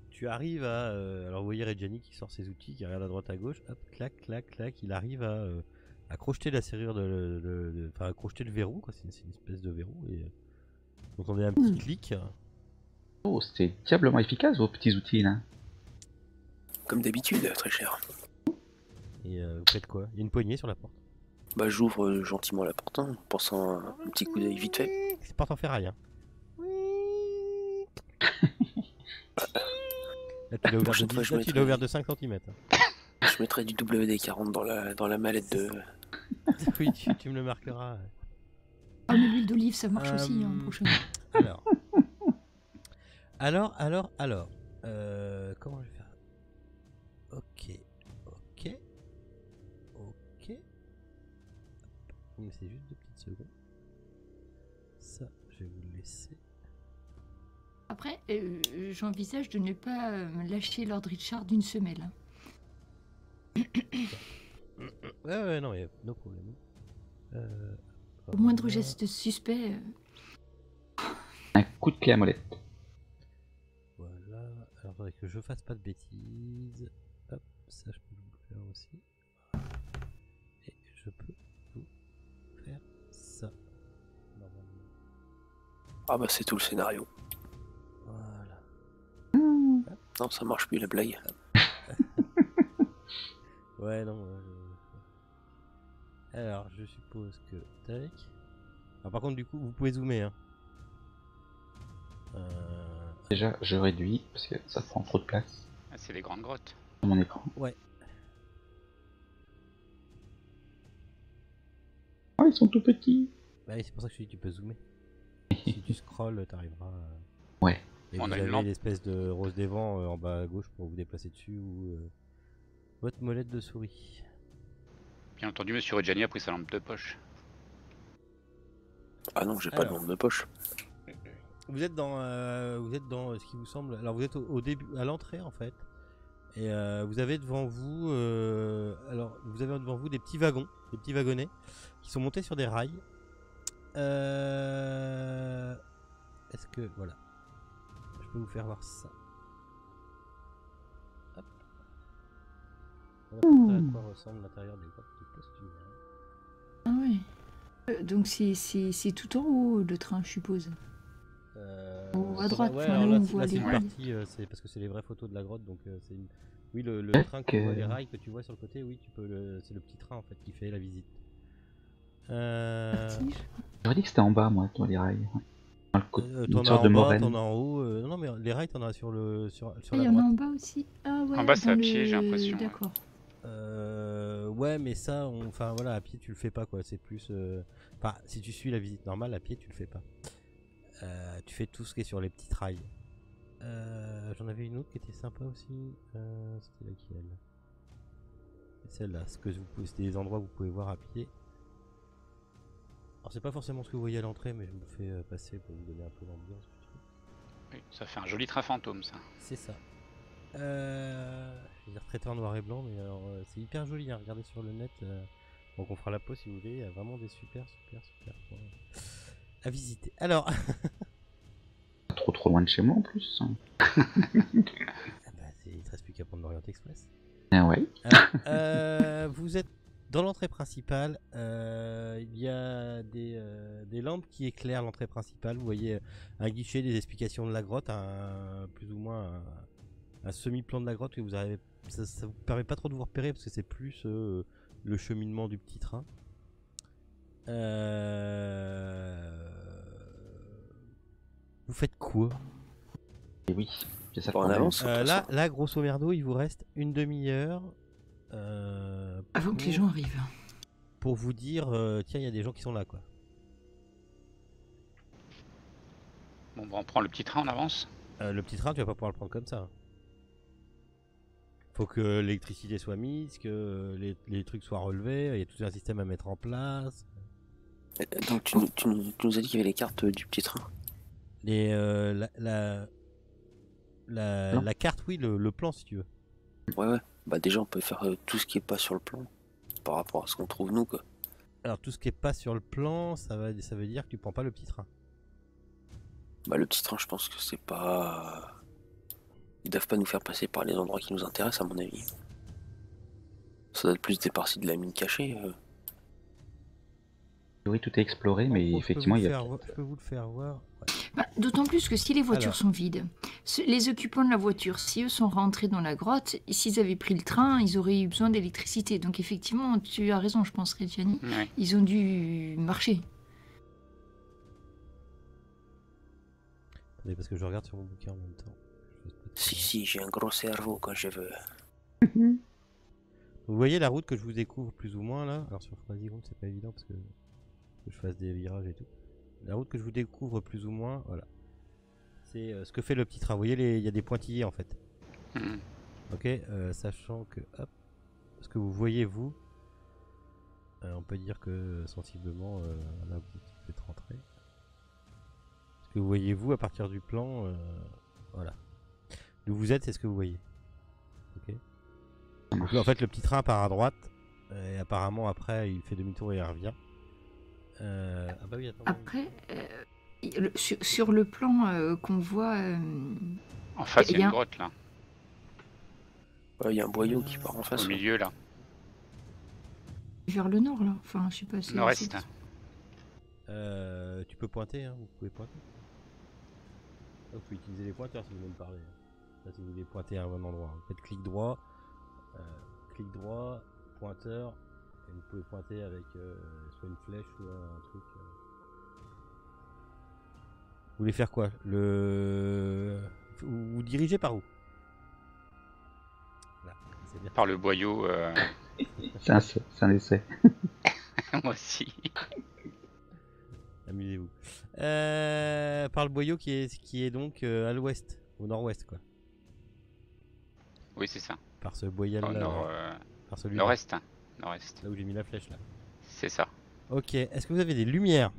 Tu arrives à... alors vous voyez Reggiani qui sort ses outils, qui regarde à droite à gauche, hop, clac, clac, clac, il arrive à crocheter la serrure enfin à crocheter le verrou, quoi. C'est une espèce de verrou. Et donc on a un petit clic. Oh, c'est diablement efficace vos petits outils là. Comme d'habitude, très cher. Et vous faites quoi? Il y a une poignée sur la porte. Bah, j'ouvre gentiment la porte, hein, en pensant un petit coup d'œil vite fait. C'est porte en ferraille, hein. Là, tu l'as ouvert, prochaine fois, je mettrai- ouvert de 5 cm. Je mettrai du WD-40 dans la mallette de... Oui, tu me le marqueras. Ah, mais l'huile d'olive, ça marche aussi, hein, prochainement. Alors. Comment je vais faire? Ok. Mais c'est juste 2 petites secondes. Ça, je vais vous le laisser. Après, j'envisage de ne pas lâcher Lord Richard d'une semelle. Ouais, non, y a no problème. Au moindre geste suspect. Un coup de clé à molette. Voilà. Alors, faudrait que je fasse pas de bêtises. Hop, ça, je peux le faire aussi. Et je peux Ah bah c'est tout le scénario. Voilà. Non, ça marche plus la blague. Ouais, non. Alors, je suppose que. Tac. Alors, par contre, du coup, vous pouvez zoomer. Hein. Déjà, je réduis parce que ça prend trop de place Ah, c'est des grandes grottes. sur mon écran. Ouais. Oh, ils sont tout petits. Bah, oui, c'est pour ça que je te dis que tu peux zoomer. Si tu scrolls, t'arriveras. Ouais. Et On vous a une avez lampe. l'espèce de rose des vents en bas à gauche pour vous déplacer dessus ou votre molette de souris. Bien entendu, monsieur Reggiani a pris sa lampe de poche. Ah non, j'ai pas de Alors. lampe de poche. Vous êtes dans ce qui vous semble. Alors, vous êtes au début, à l'entrée en fait. Et vous avez devant vous, des petits wagons, des petits wagonnets qui sont montés sur des rails. Est-ce que voilà, je peux vous faire voir ça. Hop. Voilà à quoi ressemble l'intérieur des grottes de Postumière. Ah ouais. Donc c'est tout en haut le train, je suppose. Ou à droite, ouais, enfin, alors là où là, on voit c'est les une rails. partie, c'est parce que c'est les vraies photos de la grotte, donc c'est une... Oui, le Est-ce train que tu vois, que- les rails que tu vois sur le côté, oui, tu peux c'est le petit train en fait qui fait la visite. Parti. J'aurais dit que c'était en bas, moi, dans les rails. Dans le côté, T'en une as sorte en de bas, moraine. t'en as en haut. Non, mais les rails, t'en as sur Ah, la il y en a droite. en bas aussi. Ah ouais. En bas, c'est dans à pied, j'ai l'impression, ouais. D'accord. Ouais, mais ça, enfin voilà, à pied tu le fais pas quoi. C'est plus, enfin, si tu suis la visite normale, à pied tu le fais pas. Tu fais tout ce qui est sur les petites rails. J'en avais une autre qui était sympa aussi. C'était laquelle? C'est celle-là. C'est des endroits où vous pouvez voir à pied. Alors c'est pas forcément ce que vous voyez à l'entrée, mais je vous le fais passer pour vous donner un peu l'ambiance du truc. Oui, ça fait un joli train fantôme, ça. C'est ça. Je vais dire traité en noir et blanc, mais alors c'est hyper joli. Hein. Regardez sur le net. Donc on fera la pause si vous voulez. Il y a vraiment des super points à visiter. Alors, Pas trop loin de chez moi en plus. il te reste plus qu'à prendre l'Orient Express. Ah ouais. Alors, vous êtes dans l'entrée principale. Il y a des lampes qui éclairent l'entrée principale. Vous voyez un guichet, des explications de la grotte, plus ou moins un semi-plan de la grotte que vous avez. Ça vous permet pas trop de vous repérer parce que c'est plus le cheminement du petit train. Vous faites quoi? Et oui, c'est ça le Bon, on problème. avance. Là, grosso merdo, il vous reste une demi-heure Avant que les gens arrivent. pour vous dire tiens, il y a des gens qui sont là quoi. Bon, bah, on prend le petit train, on avance. Le petit train, tu vas pas pouvoir le prendre comme ça. Faut que l'électricité soit mise, que les trucs soient relevés, il y a tout un système à mettre en place. Donc tu nous as dit qu'il y avait les cartes du petit train. La carte, oui, le plan si tu veux. Ouais. Bah déjà on peut faire tout ce qui est pas sur le plan par rapport à ce qu'on trouve nous quoi. Alors tout ce qui est pas sur le plan, ça veut dire que tu prends pas le petit train. Bah le petit train je pense que c'est pas... Ils doivent pas nous faire passer par les endroits qui nous intéressent à mon avis. Ça doit être plus des parties de la mine cachée. Oui, tout est exploré, mais Bon, effectivement, il y a. je peux vous le faire voir. Ouais. Bah, d'autant plus que si les voitures Alors. sont vides, les occupants de la voiture, si eux sont rentrés dans la grotte, s'ils avaient pris le train, ils auraient eu besoin d'électricité. Donc effectivement, tu as raison, je pense, Reggiani. Ouais. Ils ont dû marcher. Attendez, parce que je regarde sur mon bouquin en même temps. Si, j'ai un gros cerveau quand je veux. Vous voyez la route que je vous découvre plus ou moins là. Alors sur Crazy Road c'est pas évident parce que je fasse des virages et tout. La route que je vous découvre plus ou moins, voilà. C'est ce que fait le petit train. Vous voyez, il y a des pointillés en fait. Mhm. Ok, sachant que, hop, ce que vous voyez vous, on peut dire que sensiblement, là vous faites rentrer. Ce que vous voyez vous à partir du plan, voilà. D'où vous êtes, c'est ce que vous voyez. Ok. Donc, en fait, le petit train part à droite, et apparemment après il fait demi-tour et il revient. Ah bah oui, attends. Après, sur le plan qu'on voit, En face, il y y a a une un- grotte, là. Il y a un boyau qui part en face. Au ouais. milieu, là. vers le nord, là. Enfin, je sais pas si... Nord-est. Tu peux pointer, hein, vous pouvez pointer. Il faut utiliser les pointeurs si vous voulez me parler. Ça, si vous voulez pointer à un bon endroit. Faites clic droit, pointeur, et vous pouvez pointer avec soit une flèche ou un truc. Vous voulez faire quoi? Vous dirigez par où? Là, c'est bien. Par le boyau, C'est un essai. moi aussi. Amusez-vous. Par le boyau qui est donc à l'ouest, au nord-ouest quoi. Oui, c'est ça. Par ce boyal Au là. nord, Par celui nord-est. Nord-est. là où j'ai mis la flèche là. C'est ça. Ok, est-ce que vous avez des lumières?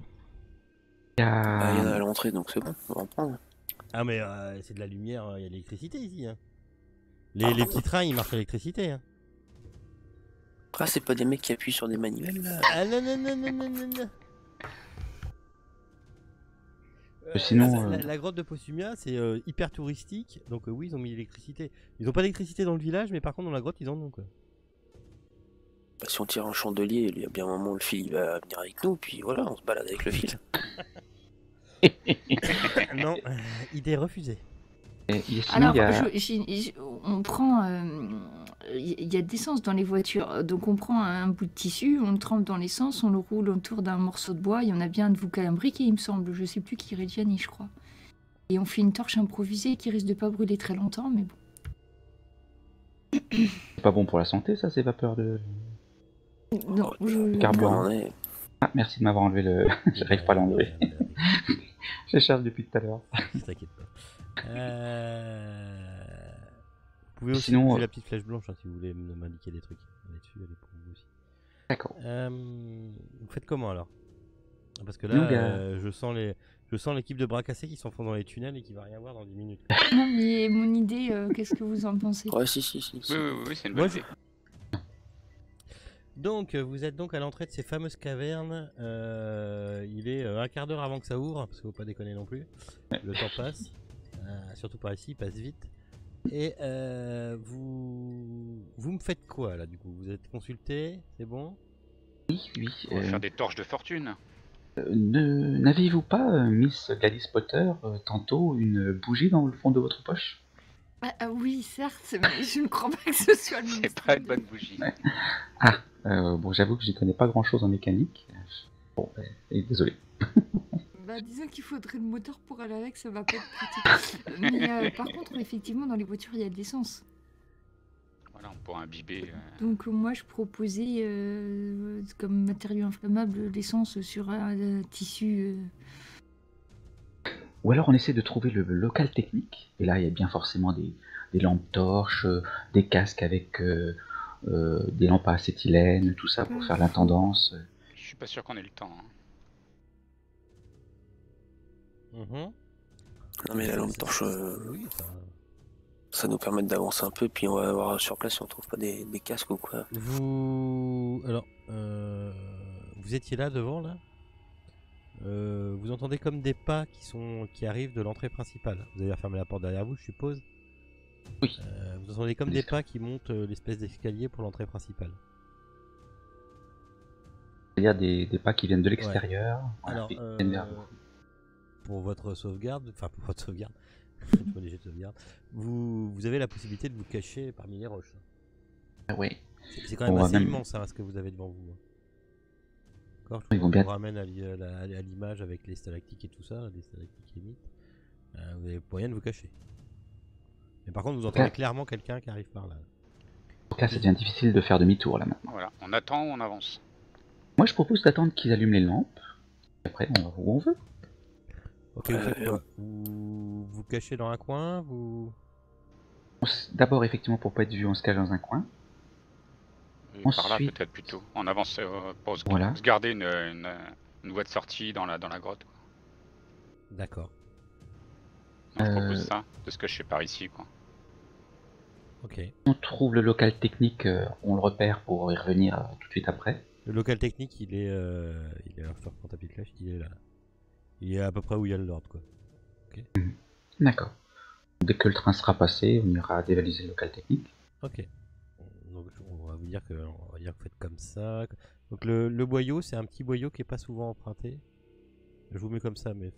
Il y Ah, il y en a à a... l'entrée, donc c'est bon, on va en prendre. Ah mais c'est de la lumière, il y a de l'électricité ici. Hein. Les petits trains ils marchent à l'électricité. Hein. Ah, c'est pas des mecs qui appuient sur des manivelles là. Ah non non non non non non non. Sinon, la grotte de Postumia c'est hyper touristique, donc oui ils ont mis l'électricité. Ils ont pas d'électricité dans le village, mais par contre dans la grotte ils en ont quoi. Bah, si on tire un chandelier, il y a bien un moment où le fil il va venir avec nous, puis voilà, on se balade avec le fil. Non, idée refusée. sinon, Alors, il y a... on prend. Il y a de l'essence dans les voitures. Donc, on prend un bout de tissu, on le trempe dans l'essence, on le roule autour d'un morceau de bois. Il y en a bien un de vous imbriqué, il me semble. Je sais plus qui, Reggiani, je crois. Et on fait une torche improvisée qui risque de pas brûler très longtemps, mais bon. C'est pas bon pour la santé, ça, ces vapeurs de... Non, je. Carburant. On est- Ah, merci de m'avoir enlevé le... J'arrive pas à l'enlever. Je cherche depuis tout à l'heure. T'inquiète pas. Vous pouvez aussi Sinon, bouger la petite flèche blanche hein, si vous voulez m'indiquer des trucs. Là-dessus, elle est pour vous aussi. D'accord. Vous faites comment alors? Parce que là, Sinon, il y a- je sens l'équipe de bras cassés qui s'enfonce dans les tunnels et qui va rien voir dans 10 minutes. Non, mais mon idée, qu'est-ce que vous en pensez? Ouais, si. Oui, c'est une Moi, bonne idée. Donc, vous êtes donc à l'entrée de ces fameuses cavernes. Il est un quart d'heure avant que ça ouvre, parce qu'il ne faut pas déconner non plus. Le temps passe. Surtout par ici, il passe vite. Et vous me faites quoi là du coup? Vous êtes consulté? C'est bon? Oui. On va faire des torches de fortune. N'aviez-vous pas, Miss Gladys Potter, tantôt une bougie dans le fond de votre poche? Oui, certes, mais je ne crois pas que ce soit le C'est pas une bonne bougie. Bon, j'avoue que j'y connais pas grand-chose en mécanique. Bon, et désolé. Bah, disons qu'il faudrait le moteur pour aller avec, ça va pas être pratique. Mais par contre, effectivement, dans les voitures, il y a de l'essence. Voilà, on pourra imbiber. Donc moi, je proposais comme matériau inflammable l'essence sur un tissu. Ou alors on essaie de trouver le local technique. Et là, il y a bien forcément des lampes torches, des casques avec des lampes à acétylène, tout ça pour faire l'intendance. Je suis pas sûr qu'on ait le temps. Hein. Non, mais la lampe torche, Oui, ça nous permet d'avancer un peu, puis on va voir sur place si on trouve pas des casques ou quoi. Alors, vous étiez là devant là. Vous entendez comme des pas qui arrivent de l'entrée principale. Vous avez refermé la porte derrière vous, je suppose. Oui. Vous entendez comme des pas qui montent l'espèce d'escalier pour l'entrée principale. Il y a des pas qui viennent de l'extérieur. Voilà, Alors, qui viennent vers vous. pour votre sauvegarde, pour les jets de sauvegarde, vous avez la possibilité de vous cacher parmi les roches. Oui. C'est quand même On va assez même- immense hein, ce que vous avez devant vous. D'accord, Ils vont je bien- vous ramène à l'image avec les stalactiques et tout ça, les stalactiques limites. Vous avez moyen de vous cacher. Mais par contre, vous entendez clairement quelqu'un qui arrive par là. Donc là, ça devient difficile de faire demi-tour là maintenant. Voilà, on attend ou on avance. Moi, je propose d'attendre qu'ils allument les lampes. Et après, on va où on veut. Ok, vous faites quoi? Vous vous cachez dans un coin, vous... D'abord, effectivement, pour pas être vu, on se cache dans un coin. Par là Ensuite- peut-être plutôt. On avance pour se Voilà. se garder une voie de sortie dans la grotte. Quoi. D'accord. Moi, je propose ça, de ce que je fais par ici. Quoi. Ok. On trouve le local technique, on le repère pour y revenir tout de suite après. Le local technique, il est alors, je te reprends ta petite flèche, il est là. Il est à peu près où il y a le Lord, quoi. D'accord. Dès que le train sera passé, on ira dévaliser le local technique. Ok. Donc on va vous dire que vous faites comme ça. Donc le boyau, c'est un petit boyau qui est pas souvent emprunté. Je vous mets comme ça, mais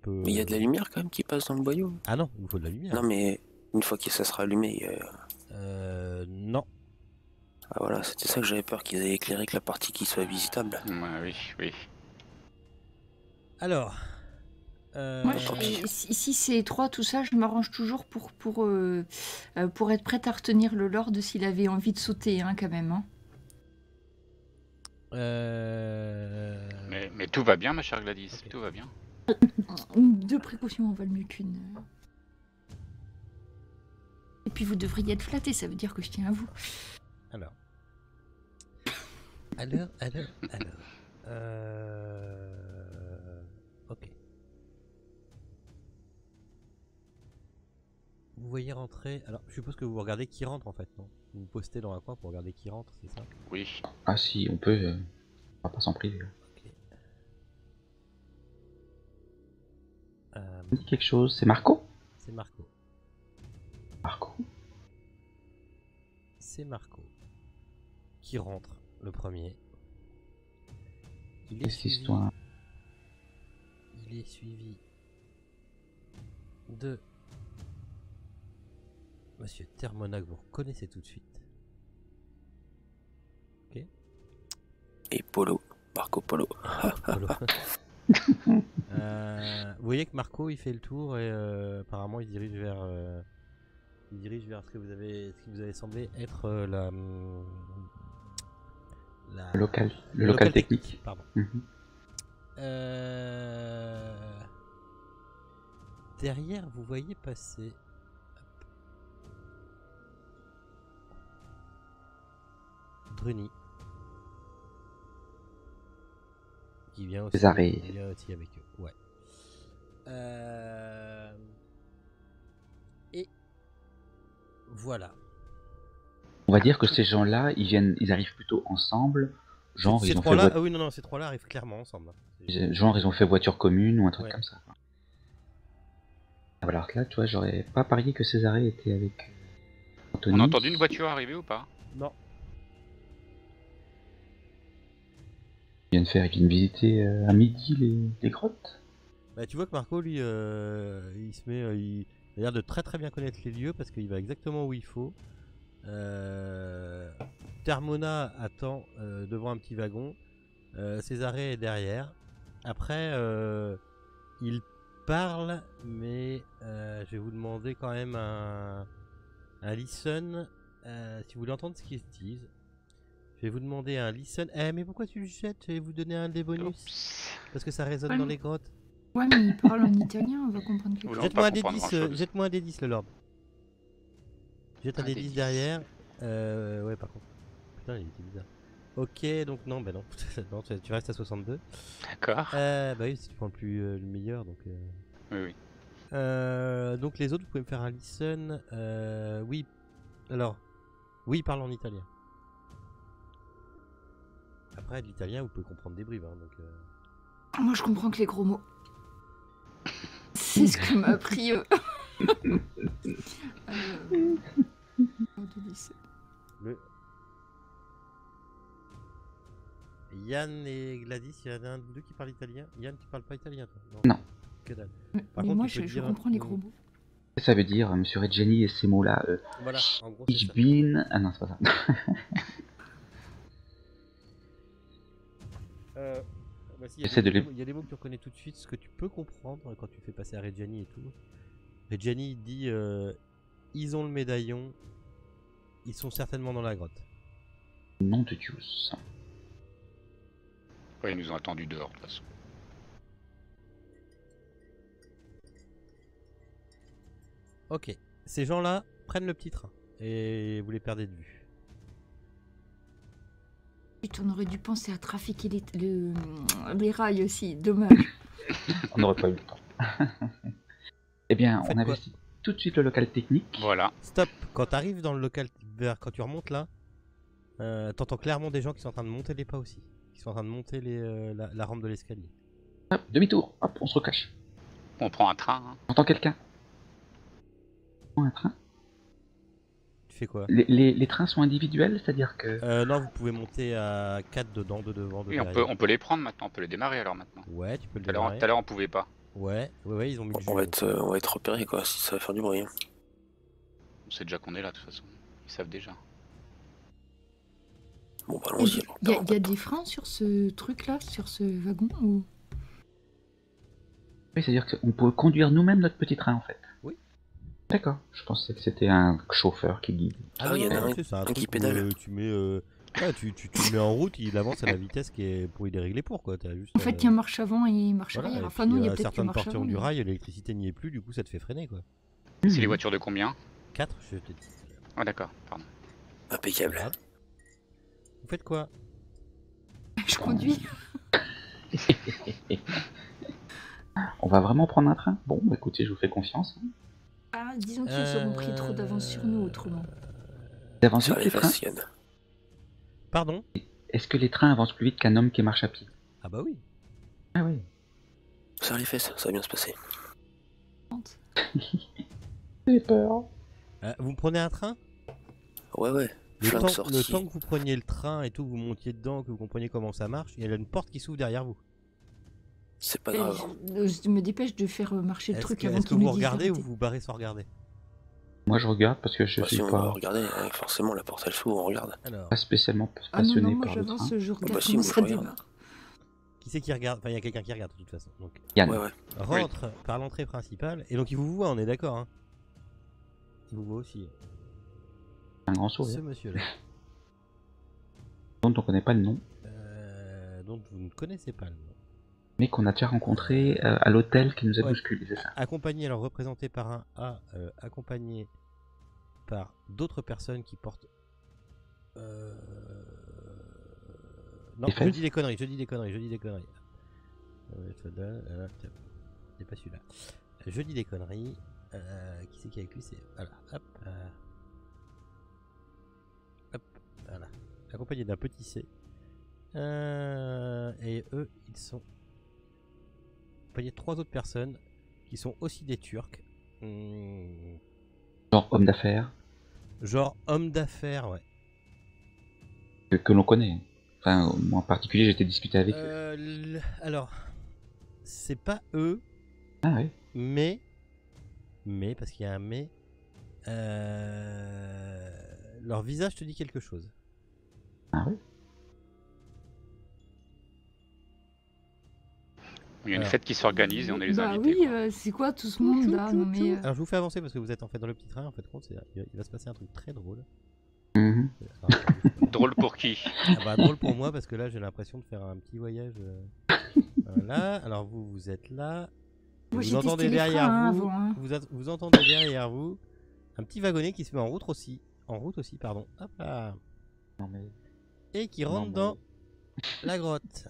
peux. Mais il y a de la lumière quand même qui passe dans le boyau. Ah non, il nous faut de la lumière. Non, mais une fois que ça sera allumé. Non. Ah voilà, c'était ça que j'avais peur, qu'ils aient éclairé que la partie qui soit visitable. Ouais, oui, oui. Alors. Moi, si c'est étroit, tout ça, je m'arrange toujours pour être prête à retenir le Lord s'il avait envie de sauter, hein, quand même. Hein. Mais tout va bien, ma chère Gladys, Ok. tout va bien. Deux précautions en valent mieux qu'une. Et puis vous devriez être flatté, ça veut dire que je tiens à vous. Alors. Ok. Vous voyez rentrer. Alors, je suppose que vous regardez qui rentre en fait, non? Vous vous postez dans un coin pour regarder qui rentre, c'est ça? Oui. Ah si, on peut. On va pas s'en priver. Ok. On dit quelque chose, c'est Marco? C'est Marco. Marco? C'est Marco. Qui rentre le premier. Il est Qu'est-ce suivi. l'histoire? Il est suivi de Monsieur Thermona que vous reconnaissez tout de suite. Ok. Et Polo, Marco Polo. Polo. Vous voyez que Marco il fait le tour et apparemment il dirige vers ce que vous avez semblé être Le local technique. Pardon. Mhm. Derrière, vous voyez passer. Druni. Qui vient aussi, Césarée. qui vient aussi avec eux. Ouais. Et voilà. On va dire que ces gens-là, ils arrivent plutôt ensemble. Genre, ces ils ont fait trois-là, ah oui, non, ces trois-là arrivent clairement ensemble. genre, ils ont fait voiture commune ou un truc Ouais. comme ça. Alors que là, tu vois, j'aurais pas parié que Césarée était avec Anthony. On a entendu une voiture arriver ou pas? Non. Ils viennent visiter à midi les grottes. Bah, tu vois que Marco, lui, il se met, il a l'air de très très bien connaître les lieux parce qu'il va exactement où il faut. Thermona attend devant un petit wagon. Césarée est derrière. Après, il parle, mais je vais vous demander quand même un listen. Si vous voulez entendre ce qu'ils se disent, je vais vous demander un listen. Mais pourquoi tu le jettes? Je vais vous donner un des bonus. Oups. Parce que ça résonne Ouais, dans mais- les grottes. Ouais, mais il parle en italien, on va comprendre quelque Oula. chose. on Jette-moi va un des comprendre 10, grand-chose. jette-moi un des 10, le Lord. Jette un Un des des 10 10. derrière. Ouais, par contre. Putain, il était bizarre. Ok, donc non, bah non. Non, tu restes à 62. D'accord. Bah oui, si tu prends le meilleur, donc. Oui, oui. Donc les autres, vous pouvez me faire un listen. Oui. Alors, oui, il parle en italien. Après, de l'italien, vous pouvez comprendre des bribes. Hein, donc, Moi, je comprends que les gros mots. C'est ce que m'a appris. Au lycée. Yann et Gladys, il y en a un de vous deux qui parle italien. Yann, tu parles pas italien, toi? Non. Que dalle. Mais Par contre, moi, tu peux je dire- comprends les gros mots. Ça veut dire, Monsieur Reggiani et ces mots-là, Voilà, en gros, c'est Ich ça. bin... Ah non, c'est pas ça. Bah si, J'essaie de les- il y a des mots que tu reconnais tout de suite, ce que tu peux comprendre quand tu fais passer à Reggiani et tout. Reggiani il dit ils ont le médaillon, ils sont certainement dans la grotte. Nom de Dieu. Ouais, ils nous ont attendus dehors, de toute façon. Ok, ces gens-là prennent le petit train et vous les perdez de vue. Putain, on aurait dû penser à trafiquer les rails aussi, dommage. On n'aurait pas eu le temps. Eh bien, Faites on quoi? investit tout de suite le local technique. Voilà. Stop, quand tu arrives dans le local, quand tu remontes là, t'entends clairement des gens qui sont en train de monter les pas aussi. Qui sont en train de monter la rampe de l'escalier. Hop, demi-tour, hop, on se recache. On prend un train. Hein. J'entends quelqu'un. On prend un train. Tu fais quoi? Les trains sont individuels, c'est-à-dire que... Non, vous pouvez monter à 4 dedans, 2 devant, 2 Oui, derrière. on peut les prendre maintenant, on peut les démarrer alors maintenant. Ouais, tu peux le Tout à démarrer. l'heure, on pouvait pas. Ouais, ils ont mis le On va jus. être repérés quoi, si ça va faire du bruit. On sait déjà qu'on est là de toute façon. Ils savent déjà. Bon bah allons-y alors. Il y a des freins sur ce truc-là, sur ce wagon ou... Oui, c'est-à-dire qu'on peut conduire nous-mêmes notre petit train en fait. Oui. D'accord. Je pensais que c'était un chauffeur qui guide. Ah oui, il y en a un c'est un qui truc où, pédale. tu mets, ouais, tu le mets en route, il avance à la vitesse qui est pour il est réglé pour quoi. T'as juste, En fait, il y a marche avant et marche voilà, arrière. et Enfin, puis, nous, il y a à peut-être que certaines marche portions avant. du mais- rail, l'électricité n'y est plus, du coup ça te fait freiner quoi. C'est les voitures de combien? 4, je te dis. Ah d'accord, pardon. Impeccable. Regarde. Vous faites quoi? Je conduis. On va vraiment prendre un train? Bon, bah, écoutez, je vous fais confiance. Hein. Ah, disons qu'ils auront pris trop d'avance sur nous autrement. D'avance Ça vite les arrive, trains? Sion. Pardon? Est-ce que les trains avancent plus vite qu'un homme qui marche à pied? Ah bah oui. Ah oui. Ça les fesses, ça va bien se passer. J'ai peur. Vous prenez un train? Ouais. Le Flingue temps, sorti. le temps que vous preniez le train et tout, que vous montiez dedans, que vous compreniez comment ça marche, il y a une porte qui s'ouvre derrière vous. C'est pas Et grave. je me dépêche de faire marcher le Est-ce truc que, avant est-ce que qu'ils nous vous disent regardez ou d'arrêter. vous barrez sans regarder? Moi je regarde parce que je Bah, suis si on va pas, regarder, forcément la porte elle s'ouvre, on regarde. Alors, pas spécialement Ah non, passionné moi par le train. j'avance, je regarde bah si, comment moi, je ça regarde. démarre. qui c'est qui regarde? Enfin, il y a quelqu'un qui regarde de toute façon. Donc, Yann, Ouais. rentre par l'entrée principale. Et donc, il vous voit, on est d'accord, hein? Il vous voit aussi. un grand Ce sourire. monsieur-là, Dont on connaît pas le nom, dont vous ne connaissez pas le nom. mais qu'on a déjà rencontré à l'hôtel qui nous a Ouais. bousculé, c'est ça? Accompagné, alors représenté par un A, accompagné par d'autres personnes qui portent. Non, Des je fesses dis des conneries. C'est pas celui-là. Je dis des conneries. Qui c'est qui est avec lui? C'est. Voilà, hop. Hop, voilà. Accompagné d'un petit C. Et eux, ils sont accompagnés de 3 autres personnes qui sont aussi des Turcs. Genre homme d'affaires, Genre homme d'affaires, ouais. que l'on connaît. Enfin, moi en particulier, j'ai été discuter avec eux. Alors, c'est pas eux, Ah oui. mais, parce qu'il y a un mais, leur visage te dit quelque chose. Ah oui. Il y a une Alors. fête qui s'organise et on est les Bah invités. oui, quoi. c'est quoi tout ce monde là? Non mais Alors je vous fais avancer parce que vous êtes en fait dans le petit train, en fait compte, il va se passer un truc très drôle. Mhm. Alors, Drôle pour qui? drôle pour moi parce que là j'ai l'impression de faire un petit voyage. Voilà, alors vous êtes là. moi Vous j'ai testé entendez les derrière freins vous, avant. Hein. vous entendez derrière vous un petit wagonnet qui se met en route aussi, pardon. Hop là. Non mais... Et qui Non, rentre mais- dans la grotte.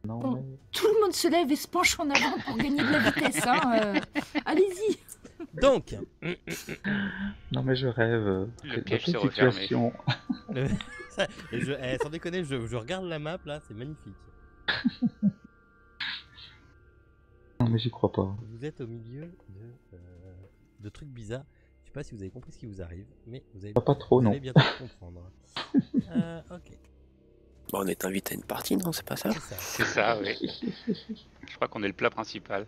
Non Bon. mais... Tout le monde se lève et se penche en avant pour gagner de la vitesse. Hein. Allez-y. Donc, Non mais je rêve. Le Dans piège quelle s'est refermé. situation sans déconner, je regarde la map là, c'est magnifique. Non mais j'y crois pas. Vous êtes au milieu de trucs bizarres. Je sais pas si vous avez compris ce qui vous arrive, mais vous allez, Pas trop, vous non. allez bientôt comprendre. Ok, Bah on est invité à une partie, non? C'est pas ça? c'est ça. C'est ça, oui. Je crois qu'on est le plat principal.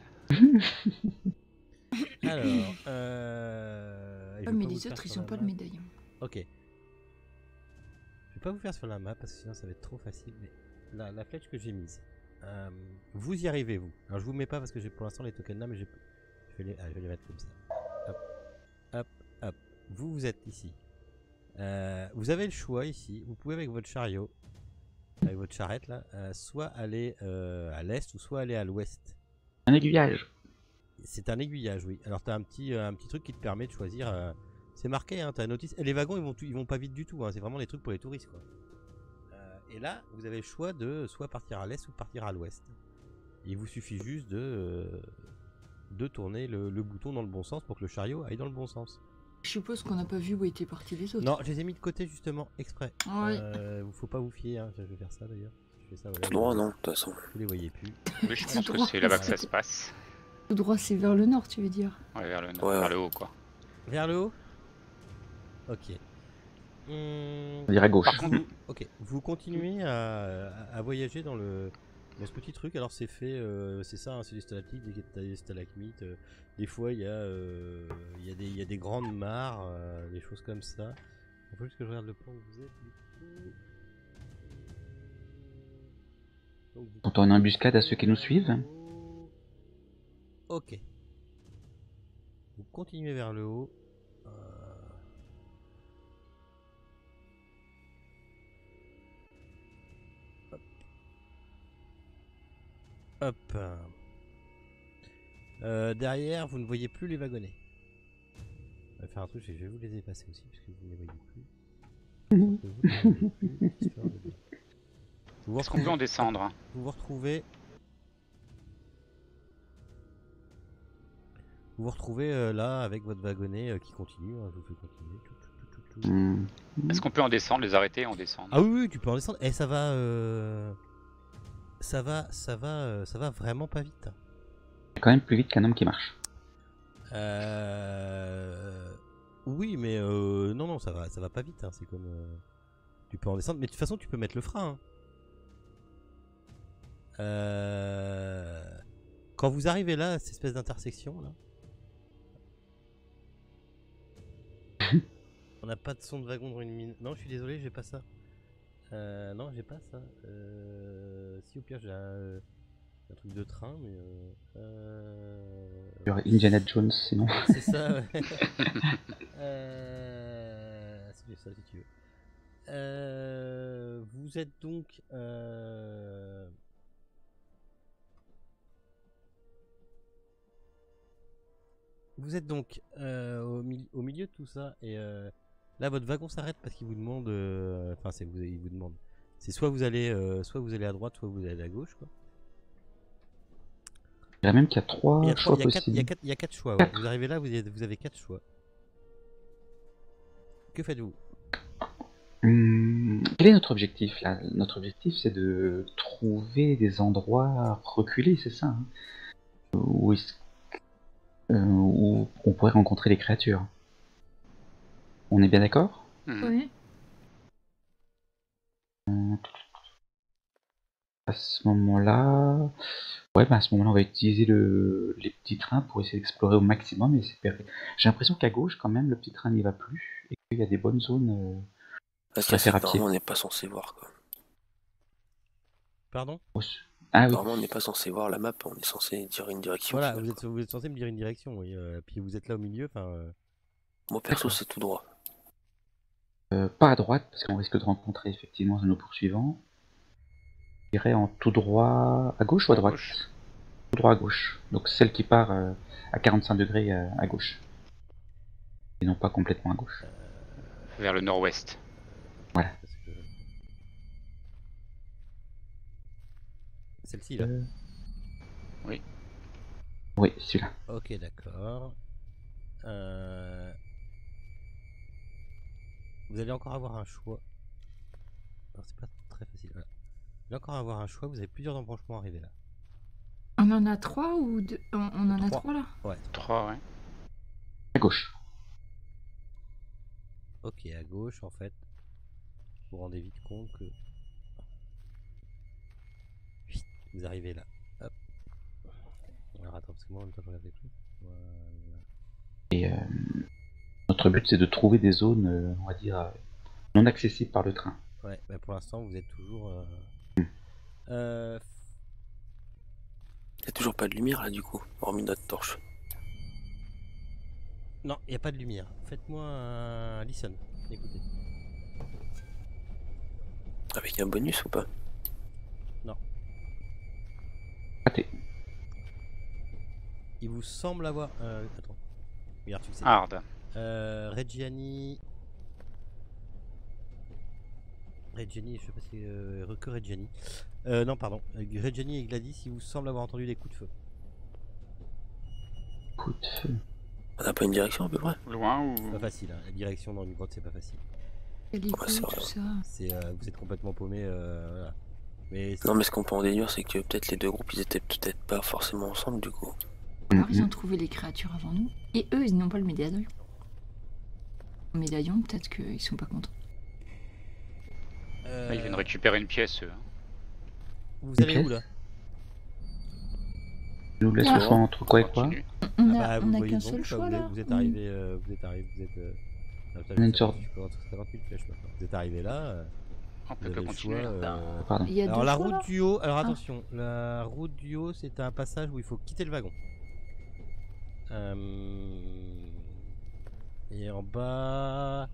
Alors, et je Ah, vais mais pas vous les faire autres ils sur ont la pas map. le médaillon. Ok. Je vais pas vous faire sur la map parce que sinon ça va être trop facile. Mais la flèche que j'ai mise, vous y arrivez vous. Alors je vous mets pas parce que j'ai pour l'instant les tokens là, mais je vais les mettre comme ça. Hop, hop, hop. Vous êtes ici. Vous avez le choix ici. Vous pouvez avec votre chariot, avec votre charrette là, soit aller à l'est ou soit aller à l'ouest. Un aiguillage. C'est un aiguillage, oui. Alors t'as un petit truc qui te permet de choisir. C'est marqué, hein, t'as une notice. Et les wagons ils vont pas vite du tout. Hein, c'est vraiment des trucs pour les touristes quoi. Et là vous avez le choix de soit partir à l'est ou partir à l'ouest. Il vous suffit juste de tourner le bouton dans le bon sens pour que le chariot aille dans le bon sens. Je suppose qu'on n'a pas vu où étaient partis les autres. Non, je les ai mis de côté justement exprès. Ouais. Faut pas vous fier. Hein. Je vais faire ça d'ailleurs. Je fais ça. Voilà, Tout droit, non, de toute façon. Vous les voyez plus. Oui, je Tout pense que droit, c'est là-bas que ça c'est- se passe. Tout droit, c'est vers le nord, tu veux dire? Ouais, vers le nord, Ouais, vers ouais. le haut, quoi. Vers le haut. Ok. On dirait à gauche. Par contre, Ok, vous continuez à voyager dans le Mais ce petit truc, alors c'est fait, c'est ça, hein, c'est des stalactites, des stalagmites. Des fois, il y a des grandes mares, des choses comme ça. Il faut juste que je regarde le point où vous êtes. Donc, du Tentons une embuscade à ceux qui nous suivent. Ok. Vous continuez vers le haut. Hop. Derrière, vous ne voyez plus les wagonnets. On va faire un truc, je vais vous les effacer aussi, parce que vous ne les voyez plus. Histoire de bien. Est-ce qu'on peut en descendre? Vous vous retrouvez. Vous vous retrouvez là avec votre wagonnet qui continue. Hein, je vous fais continuer. Est-ce qu'on peut en descendre, les arrêter et en descendre? Ah oui, tu peux en descendre. Et ça va. Ça va vraiment pas vite. C'est quand même plus vite qu'un homme qui marche. Oui, mais non, ça va pas vite. Hein. C'est comme. Tu peux en descendre, mais de toute façon, tu peux mettre le frein. Hein. Quand vous arrivez là, cette espèce d'intersection là. On n'a pas de son de wagon dans une mine. Non, je suis désolé, j'ai pas ça. Non, j'ai pas ça. Si au pire j'ai un truc de train, mais Il y aurait Indiana Jones sinon. c'est ça. Ouais. C'est bien ça si tu veux. Vous êtes donc. Vous êtes donc au milieu de tout ça et là votre wagon s'arrête parce qu'il vous demande. Enfin, il vous demande. C'est soit vous allez à droite, soit vous allez à gauche, quoi. Je dirais même qu'il y a trois choix possibles. Il y a 4 choix. Ouais. Vous arrivez là, vous avez 4 choix. Que faites-vous? Quel est notre objectif là? Notre objectif c'est de trouver des endroits reculés, c'est ça, hein, où on pourrait rencontrer les créatures. On est bien d'accord? Oui. À ce moment-là, à ce moment-là, on va utiliser les petits trains pour essayer d'explorer au maximum. Et j'ai l'impression qu'à gauche, quand même, le petit train n'y va plus et qu'il y a des bonnes zones. Parce à faire à que pied. normalement, on n'est pas censé voir, quoi. Pardon? Ah oui. Normalement, on n'est pas censé voir la map, on est censé dire une direction. Voilà, finalement. vous êtes censé me dire une direction, oui. Puis vous êtes là au milieu, enfin. Moi, perso, c'est tout droit. Pas à droite, parce qu'on risque de rencontrer effectivement nos poursuivants. Je dirais en tout droit à gauche ou à droite? Tout droit à gauche. Donc celle qui part à 45 degrés à gauche. Et non pas complètement à gauche. Vers le nord-ouest. Voilà. Celle-ci là. Oui. Oui, celui-là. Ok, d'accord. Vous allez encore avoir un choix. Alors c'est pas très facile. Voilà. Vous allez encore avoir un choix. Vous avez plusieurs embranchements arrivés là. On en a 3 ou 2? On en a 3. 3 là? Ouais. 3, ouais. À gauche. Ok, à gauche en fait. Vous vous rendez vite compte que vous arrivez là. Hop. Alors attends, parce que moi en même temps je regarde les trucs. Voilà. Et notre but c'est de trouver des zones, on va dire, non accessibles par le train. Ouais, bah pour l'instant vous êtes toujours. Il n'y a toujours pas de lumière là, du coup, hormis notre torche. Non, il n'y a pas de lumière. Faites-moi un listen. Écoutez. Avec un bonus ou pas? Non. Raté. Il vous semble avoir. Attends. Regarde, succès. Hard. Reggiani, je sais pas si. Que Reggiani. Non, pardon. Reggiani et Gladys, il vous semble avoir entendu des coups de feu. Coup de feu. On n'a pas une direction à peu près? Loin C'est ou... pas facile, hein. La direction dans une grotte, c'est pas facile. L'hélico, Ouais, c'est vrai. tout ça. Vous êtes complètement paumé. Voilà. Mais Non, mais ce qu'on peut en déduire, c'est que peut-être les deux groupes, ils étaient peut-être pas forcément ensemble, du coup. Alors ils ont trouvé les créatures avant nous. Et eux, ils n'ont pas le médaillon. Le médaillon, peut-être qu'ils sont pas contents. Ils viennent récupérer une pièce, eux. Vous allez Ok. où là? nous laisse Ah. le choix entre quoi et quoi? Continue. On Ah a, bah, on vous a voyez qu'un devant seul vous, choix vous là. êtes, vous êtes arrivé, On a une sorte- Je commence à 50 000 flèches maintenant. Vous êtes arrivé là, On vous peut avez pas le continuer. choix. Là. Pardon. Il y a Alors deux la choix route là. du haut, alors Ah. attention, la route du haut c'est un passage où il faut quitter le wagon. Et en bas,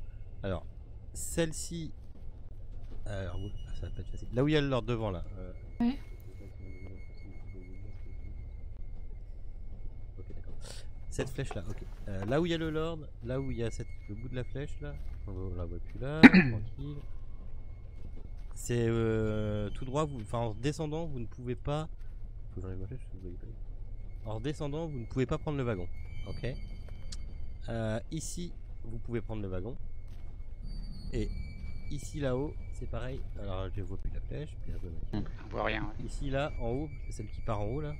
alors celle-ci, alors ça va pas être facile. Là où il y a le Lord devant là. Ouais. Ok, d'accord. Cette flèche là, ok. Là où il y a le Lord, là où il y a le bout de la flèche là, on la voit plus là, tranquille. C'est tout droit, enfin en descendant, vous ne pouvez pas. Faut que j'enlève ma flèche, parce que vous voyez pas. En descendant, vous ne pouvez pas prendre le wagon. Ok. Ici, vous pouvez prendre le wagon. Et ici là-haut, c'est pareil. Alors je vois plus la flèche. Puis là, On voit rien. Ouais. ici là, en haut, c'est celle qui part en haut là.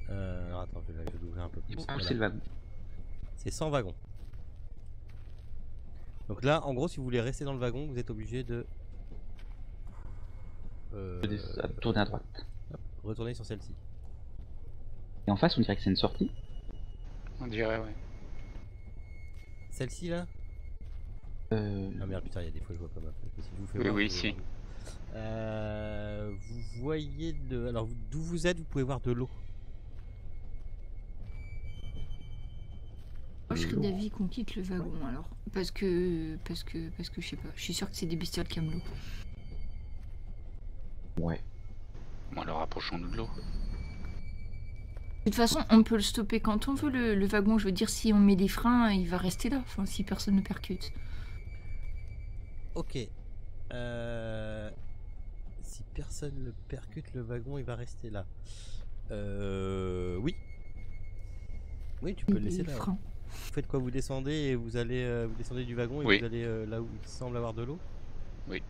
Alors attends, je vais l'ouvrir un peu plus. Il faut Voilà. pousser le wagon. C'est 100 wagons. Donc là, en gros, si vous voulez rester dans le wagon, vous êtes obligé de Tourner à droite. retourner sur celle-ci. Et en face, on dirait que c'est une sortie. On dirait, ouais. Celle-ci là. Ah merde, putain, il y a des fois je vois pas ma flèche. Si je vous fais Oui, voir, oui, vous- si. Vous voyez de. Alors d'où vous êtes, vous pouvez voir de l'eau. Moi, je serais d'avis qu'on quitte le wagon alors. Parce que je sais pas. Je suis sûre que c'est des bestioles camelots. Ouais. Bon, alors rapprochons-nous de l'eau. De toute façon, on peut le stopper quand on veut le wagon. Je veux dire, si on met des freins, il va rester là. Enfin, si personne ne percute. Ok. Si personne ne percute le wagon, il va rester là. Oui. Oui, tu peux le Et laisser les là. freins. Vous faites quoi? Vous descendez et vous allez vous descendez du wagon et Oui. vous allez là où il semble avoir de l'eau. Oui.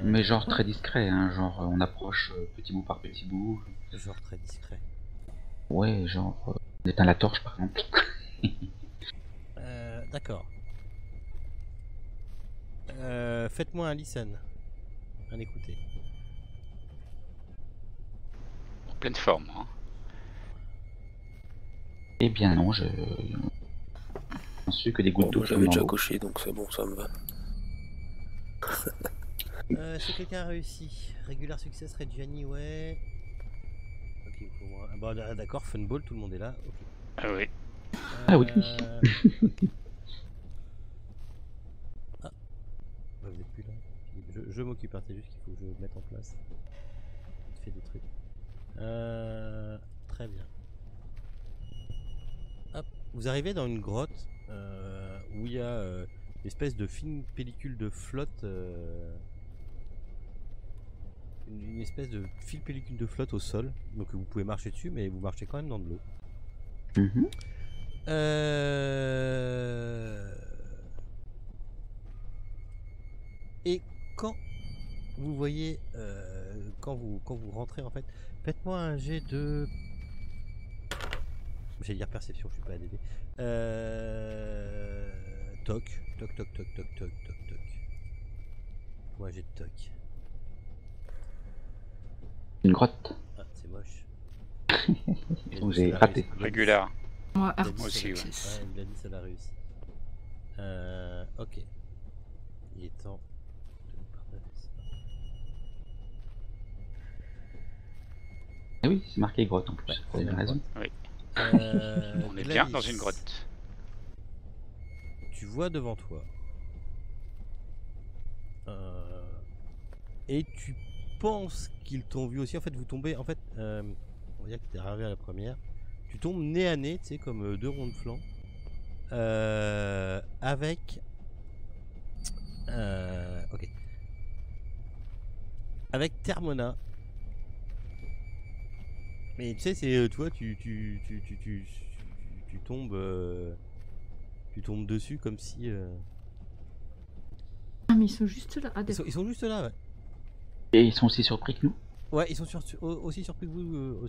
Mais genre très discret, hein. Genre on approche petit bout par petit bout. Genre très discret. Ouais, genre on éteint la torche par exemple. D'accord. Faites-moi un listen. Un écouter. En pleine forme. Hein. Eh bien non, je n'en suis que des gouttes Bon, d'eau moi qui j'avais tombent dans déjà l'eau. coché donc c'est bon, ça me va. Si quelqu'un a réussi. Regular success, Reggiani, ouais. Ok, pour moi. Ah bah d'accord, Funball, tout le monde est là. Ok. Ah oui. Ah oui. Ah. Bah, vous êtes plus là. Je m'occupe, hein, c'est juste qu'il faut que je mette en place. Je fais des trucs. Très bien. Hop. Vous arrivez dans une grotte où il y a une espèce de fine pellicule de flotte. Une espèce de fine pellicule de flotte au sol. Donc vous pouvez marcher dessus, mais vous marchez quand même dans de l'eau. Mhm. Et quand vous voyez, quand vous rentrez en fait, faites-moi un jet de. J'allais dire perception, je suis pas ADD. Toc, toc, toc, toc, toc, toc, toc, toc. Moi j'ai de toc. Une grotte. Ah, c'est moche. Donc j'ai raté. Régulier. Moi, Il a hard dit aussi, ouais. success. il a dit ça l'a réussi. Ok. Il est temps de nous partager ça. Eh oui, c'est marqué grotte en plus. Ouais, Vous avez on a raison. On est bien dans une grotte. Tu vois devant toi. Et tu penses qu'ils t'ont vu aussi. En fait, vous tombez. En fait, on va dire que t'es arrivé à la première. Tu tombes nez à nez, tu sais, comme deux ronds de flanc. Avec. Ok. Avec Thermona. Mais tu sais, c'est toi, tu tombes. Tu tombes dessus comme si. Ah, mais ils sont juste là. Ah, Ils sont juste là, ouais. Et ils sont aussi surpris que nous. Ouais, ils sont aussi surpris que vous,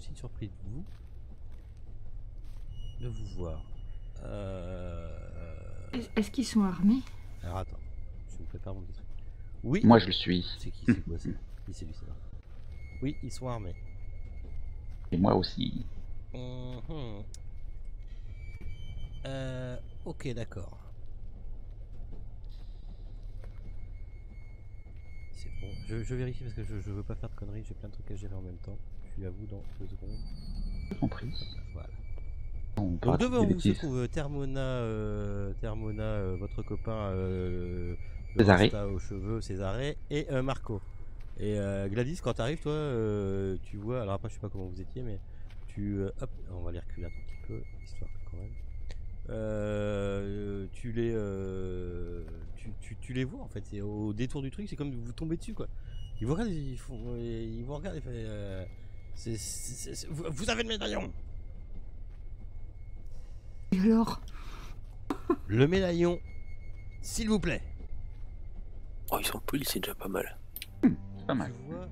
de vous voir. Est-ce qu'ils sont armés? Alors attends, je me prépare mon petit truc. Oui. Moi je le suis. C'est qui, c'est quoi ça? Oui, c'est lui, c'est là. Oui, ils sont armés. Et moi aussi. Mhm. Ok, d'accord. C'est bon. Je vérifie parce que je veux pas faire de conneries. J'ai plein de trucs à gérer en même temps. Je suis à vous dans 2 secondes. Je t'en prie. Voilà. On Donc parle devant des vous se bêtises. trouve Termona, votre copain, le Césaré. Rasta aux cheveux, Césaré, et Marco. Et Gladys, quand t'arrives, toi, tu vois, alors après je sais pas comment vous étiez, mais hop, on va les reculer un tout petit peu, histoire que quand même. Tu les vois en fait, c'est au détour du truc, c'est comme vous tombez dessus quoi. Ils vous regardent, ils vous regardent, vous avez le médaillon. Et alors? Le médaillon, s'il vous plaît. Oh, ils sont polis, c'est déjà pas mal. C'est pas mal. Tu vois